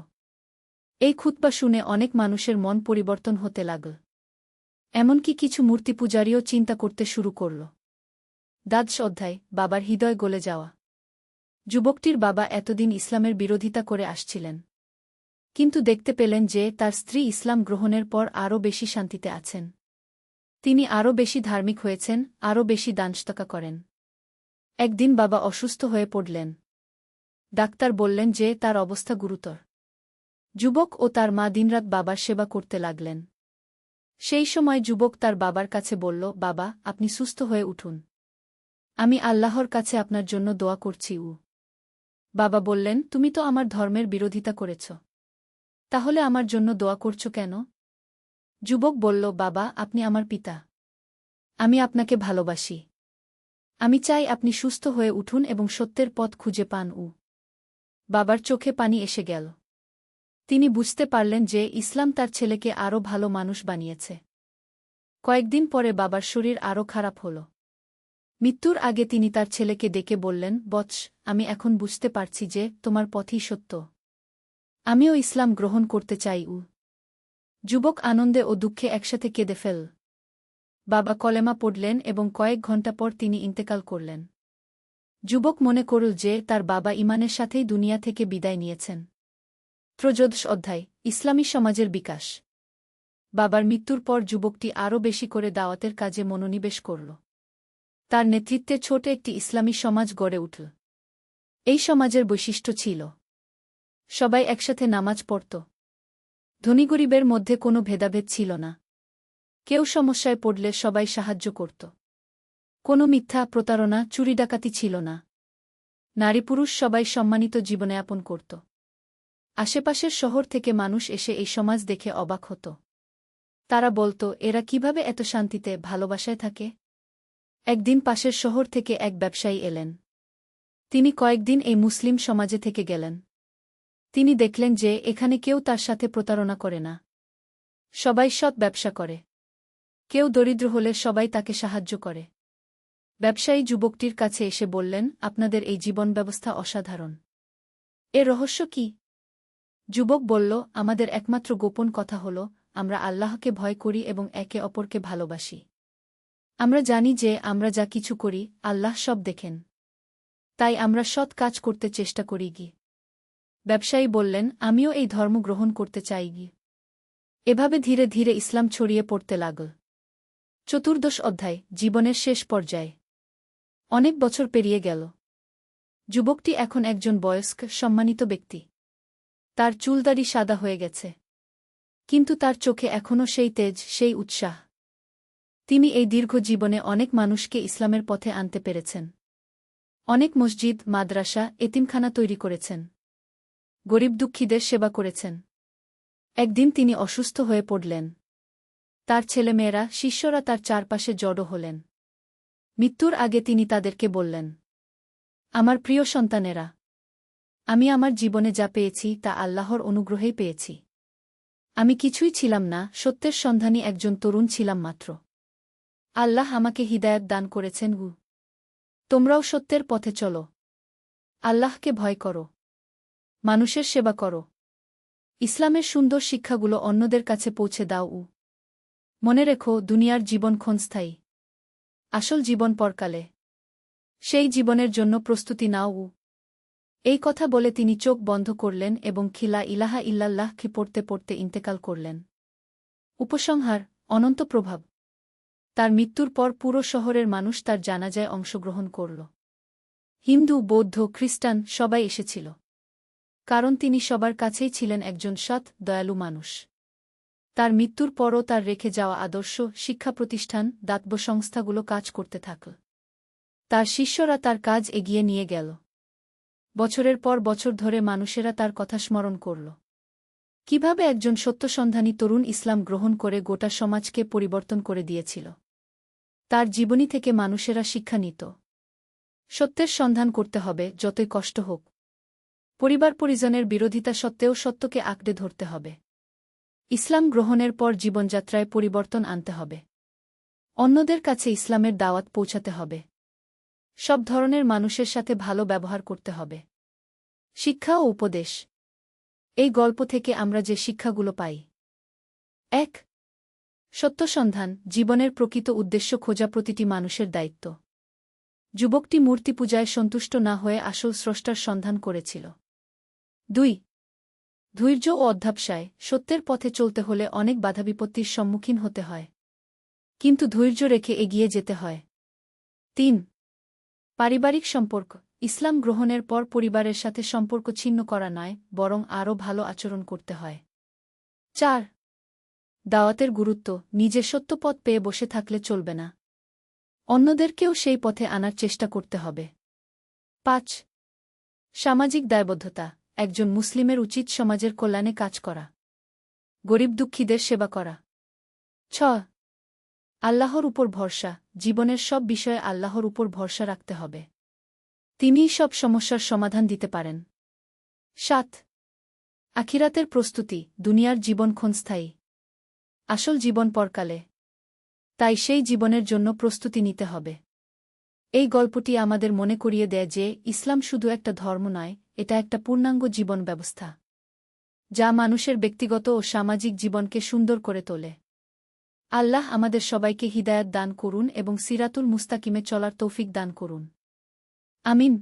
এই খুতবা শুনে অনেক মানুষের মন পরিবর্তন হতে লাগল। এমনকি কিছু মূর্তিপূজারীও চিন্তা করতে শুরু করল। দ্বাদশ অধ্যায়, বাবার হৃদয় গলে যাওয়া। যুবকটির বাবা এতদিন ইসলামের বিরোধিতা করে আসছিলেন, কিন্তু দেখতে পেলেন যে তার স্ত্রী ইসলাম গ্রহণের পর আরও বেশি শান্তিতে আছেন। তিনি আরও বেশি ধার্মিক হয়েছেন, আরও বেশি দানসদকা করেন। একদিন বাবা অসুস্থ হয়ে পড়লেন। ডাক্তার বললেন যে তার অবস্থা গুরুতর। যুবক ও তার মা দিনরাত বাবার সেবা করতে লাগলেন। সেই সময় যুবক তার বাবার কাছে বলল, বাবা, আপনি সুস্থ হয়ে উঠুন। আমি আল্লাহর কাছে আপনার জন্য দোয়া করছি। বাবা বললেন, তুমি তো আমার ধর্মের বিরোধিতা করেছ, তাহলে আমার জন্য দোয়া করছ কেন? যুবক বলল, বাবা, আপনি আমার পিতা। আমি আপনাকে ভালোবাসি। আমি চাই আপনি সুস্থ হয়ে উঠুন এবং সত্যের পথ খুঁজে পান। বাবার চোখে পানি এসে গেল। তিনি বুঝতে পারলেন যে ইসলাম তার ছেলেকে আরও ভালো মানুষ বানিয়েছে। কয়েকদিন পরে বাবার শরীর আরও খারাপ হল। মৃত্যুর আগে তিনি তার ছেলেকে ডেকে বললেন, বৎস, আমি এখন বুঝতে পারছি যে তোমার পথই সত্য। আমিও ইসলাম গ্রহণ করতে চাই। যুবক আনন্দে ও দুঃখে একসাথে কেঁদে ফেল। বাবা কলেমা পড়লেন এবং কয়েক ঘণ্টা পর তিনি ইন্তেকাল করলেন। যুবক মনে করল যে তার বাবা ইমানের সাথেই দুনিয়া থেকে বিদায় নিয়েছেন। ত্রয়োদশ অধ্যায়, ইসলামী সমাজের বিকাশ। বাবার মৃত্যুর পর যুবকটি আরও বেশি করে দাওয়াতের কাজে মনোনিবেশ করল। তার নেতৃত্বে ছোট একটি ইসলামী সমাজ গড়ে উঠল। এই সমাজের বৈশিষ্ট্য ছিল, সবাই একসাথে নামাজ পড়ত, ধনী গরিবের মধ্যে কোনো ভেদাভেদ ছিল না। কেউ সমস্যায় পড়লে সবাই সাহায্য করত। কোনো মিথ্যা, প্রতারণা, চুরি ডাকাতি ছিল না। নারী পুরুষ সবাই সম্মানিত জীবনযাপন করত। আশেপাশের শহর থেকে মানুষ এসে এই সমাজ দেখে অবাক হতো। তারা বলত, এরা কিভাবে এত শান্তিতে, ভালোবাসায় থাকে? একদিন পাশের শহর থেকে এক ব্যবসায়ী এলেন। তিনি কয়েকদিন এই মুসলিম সমাজে থেকে গেলেন। তিনি দেখলেন যে এখানে কেউ তার সাথে প্রতারণা করে না। সবাই সৎ ব্যবসা করে। কেউ দরিদ্র হলে সবাই তাকে সাহায্য করে। ব্যবসায়ী যুবকটির কাছে এসে বললেন, আপনাদের এই জীবন ব্যবস্থা অসাধারণ। এর রহস্য কি? যুবক বলল, আমাদের একমাত্র গোপন কথা হল, আমরা আল্লাহকে ভয় করি এবং একে অপরকে ভালোবাসি। আমরা জানি যে আমরা যা কিছু করি, আল্লাহ সব দেখেন। তাই আমরা সৎ কাজ করতে চেষ্টা করি গি। ব্যবসায়ী বললেন, আমিও এই ধর্ম গ্রহণ করতে চাই গি। এভাবে ধীরে ধীরে ইসলাম ছড়িয়ে পড়তে লাগল। চতুর্দশ অধ্যায়, জীবনের শেষ পর্যায়ে। অনেক বছর পেরিয়ে গেল। যুবকটি এখন একজন বয়স্ক, সম্মানিত ব্যক্তি। তার চুলদাড়ি সাদা হয়ে গেছে। কিন্তু তার চোখে এখনও সেই তেজ, সেই উৎসাহ। তিনি এই দীর্ঘ জীবনে অনেক মানুষকে ইসলামের পথে আনতে পেরেছেন। অনেক মসজিদ, মাদ্রাসা, এতিমখানা তৈরি করেছেন। গরিব দুঃখীদের সেবা করেছেন। একদিন তিনি অসুস্থ হয়ে পড়লেন। তার ছেলেমেয়েরা, শিষ্যরা তার চারপাশে জড়ো হলেন। মৃত্যুর আগে তিনি তাদেরকে বললেন, আমার প্রিয় সন্তানেরা, আমি আমার জীবনে যা পেয়েছি তা আল্লাহর অনুগ্রহেই পেয়েছি। আমি কিছুই ছিলাম না, সত্যের সন্ধানী একজন তরুণ ছিলাম মাত্র। আল্লাহ আমাকে হিদায়াত দান করেছেন। তোমরাও সত্যের পথে চলো। আল্লাহকে ভয় করো। মানুষের সেবা করো। ইসলামের সুন্দর শিক্ষাগুলো অন্যদের কাছে পৌঁছে দাও। মনে রেখো, দুনিয়ার জীবন ক্ষণস্থায়ী। আসল জীবন পরকালে। সেই জীবনের জন্য প্রস্তুতি নাও। এই কথা বলে তিনি চোখ বন্ধ করলেন এবং খিলা ইলাহা ইল্লাল্লাহকে পড়তে পড়তে ইন্তেকাল করলেন। উপসংহার, অনন্ত প্রভাব। তার মৃত্যুর পর পুরো শহরের মানুষ তার জানাজায় অংশগ্রহণ করল। হিন্দু, বৌদ্ধ, খ্রিস্টান সবাই এসেছিল। কারণ তিনি সবার কাছেই ছিলেন একজন সৎ, দয়ালু মানুষ। তার মৃত্যুর পরও তার রেখে যাওয়া আদর্শ, শিক্ষা প্রতিষ্ঠান, দাতব্য সংস্থাগুলো কাজ করতে থাকল। তার শিষ্যরা তার কাজ এগিয়ে নিয়ে গেল। বছরের পর বছর ধরে মানুষেরা তার কথা স্মরণ করল। কিভাবে একজন সত্যসন্ধানী তরুণ ইসলাম গ্রহণ করে গোটা সমাজকে পরিবর্তন করে দিয়েছিল। তার জীবনী থেকে মানুষেরা শিক্ষা নিত। সত্যের সন্ধান করতে হবে, যতই কষ্ট হোক। পরিবার পরিজনের বিরোধিতা সত্ত্বেও সত্যকে আঁকড়ে ধরতে হবে। ইসলাম গ্রহণের পর জীবনযাত্রায় পরিবর্তন আনতে হবে। অন্যদের কাছে ইসলামের দাওয়াত পৌঁছাতে হবে। সব ধরনের মানুষের সাথে ভালো ব্যবহার করতে হবে। শিক্ষা ও উপদেশ। এই গল্প থেকে আমরা যে শিক্ষাগুলো পাই: ১. সত্যসন্ধান, জীবনের প্রকৃত উদ্দেশ্য খোঁজা প্রতিটি মানুষের দায়িত্ব। যুবকটি মূর্তি পূজায় সন্তুষ্ট না হয়ে আসল স্রষ্টার সন্ধান করেছিল। ২. ধৈর্য ও অধ্যবসায়, সত্যের পথে চলতে হলে অনেক বাধাবিপত্তির সম্মুখীন হতে হয়। কিন্তু ধৈর্য রেখে এগিয়ে যেতে হয়। ৩. পারিবারিক সম্পর্ক, ইসলাম গ্রহণের পর পরিবারের সাথে সম্পর্ক ছিন্ন করা নয়, বরং আরও ভালো আচরণ করতে হয়। ৪. দাওয়াতের গুরুত্ব, নিজে সত্য পথ পেয়ে বসে থাকলে চলবে না। অন্যদেরকেও সেই পথে আনার চেষ্টা করতে হবে। ৫. সামাজিক দায়বদ্ধতা, একজন মুসলিমের উচিত সমাজের কল্যাণে কাজ করা, গরিব দুঃখীদের সেবা করা। ৬. আল্লাহর উপর ভরসা, জীবনের সব বিষয়ে আল্লাহর উপর ভরসা রাখতে হবে। তিনিই সব সমস্যার সমাধান দিতে পারেন। ৭. আখিরাতের প্রস্তুতি, দুনিয়ার জীবন ক্ষণস্থায়ী। আসল জীবন পরকালে। তাই সেই জীবনের জন্য প্রস্তুতি নিতে হবে। এই গল্পটি আমাদের মনে করিয়ে দেয় যে ইসলাম শুধু একটা ধর্ম নয়, এটা একটা পূর্ণাঙ্গ জীবন ব্যবস্থা, যা মানুষের ব্যক্তিগত ও সামাজিক জীবনকে সুন্দর করে তোলে। আল্লাহ আমাদের সবাইকে হিদায়াত দান করুন এবং সিরাতুল মুস্তাকিমে চলার তৌফিক দান করুন। আমিন।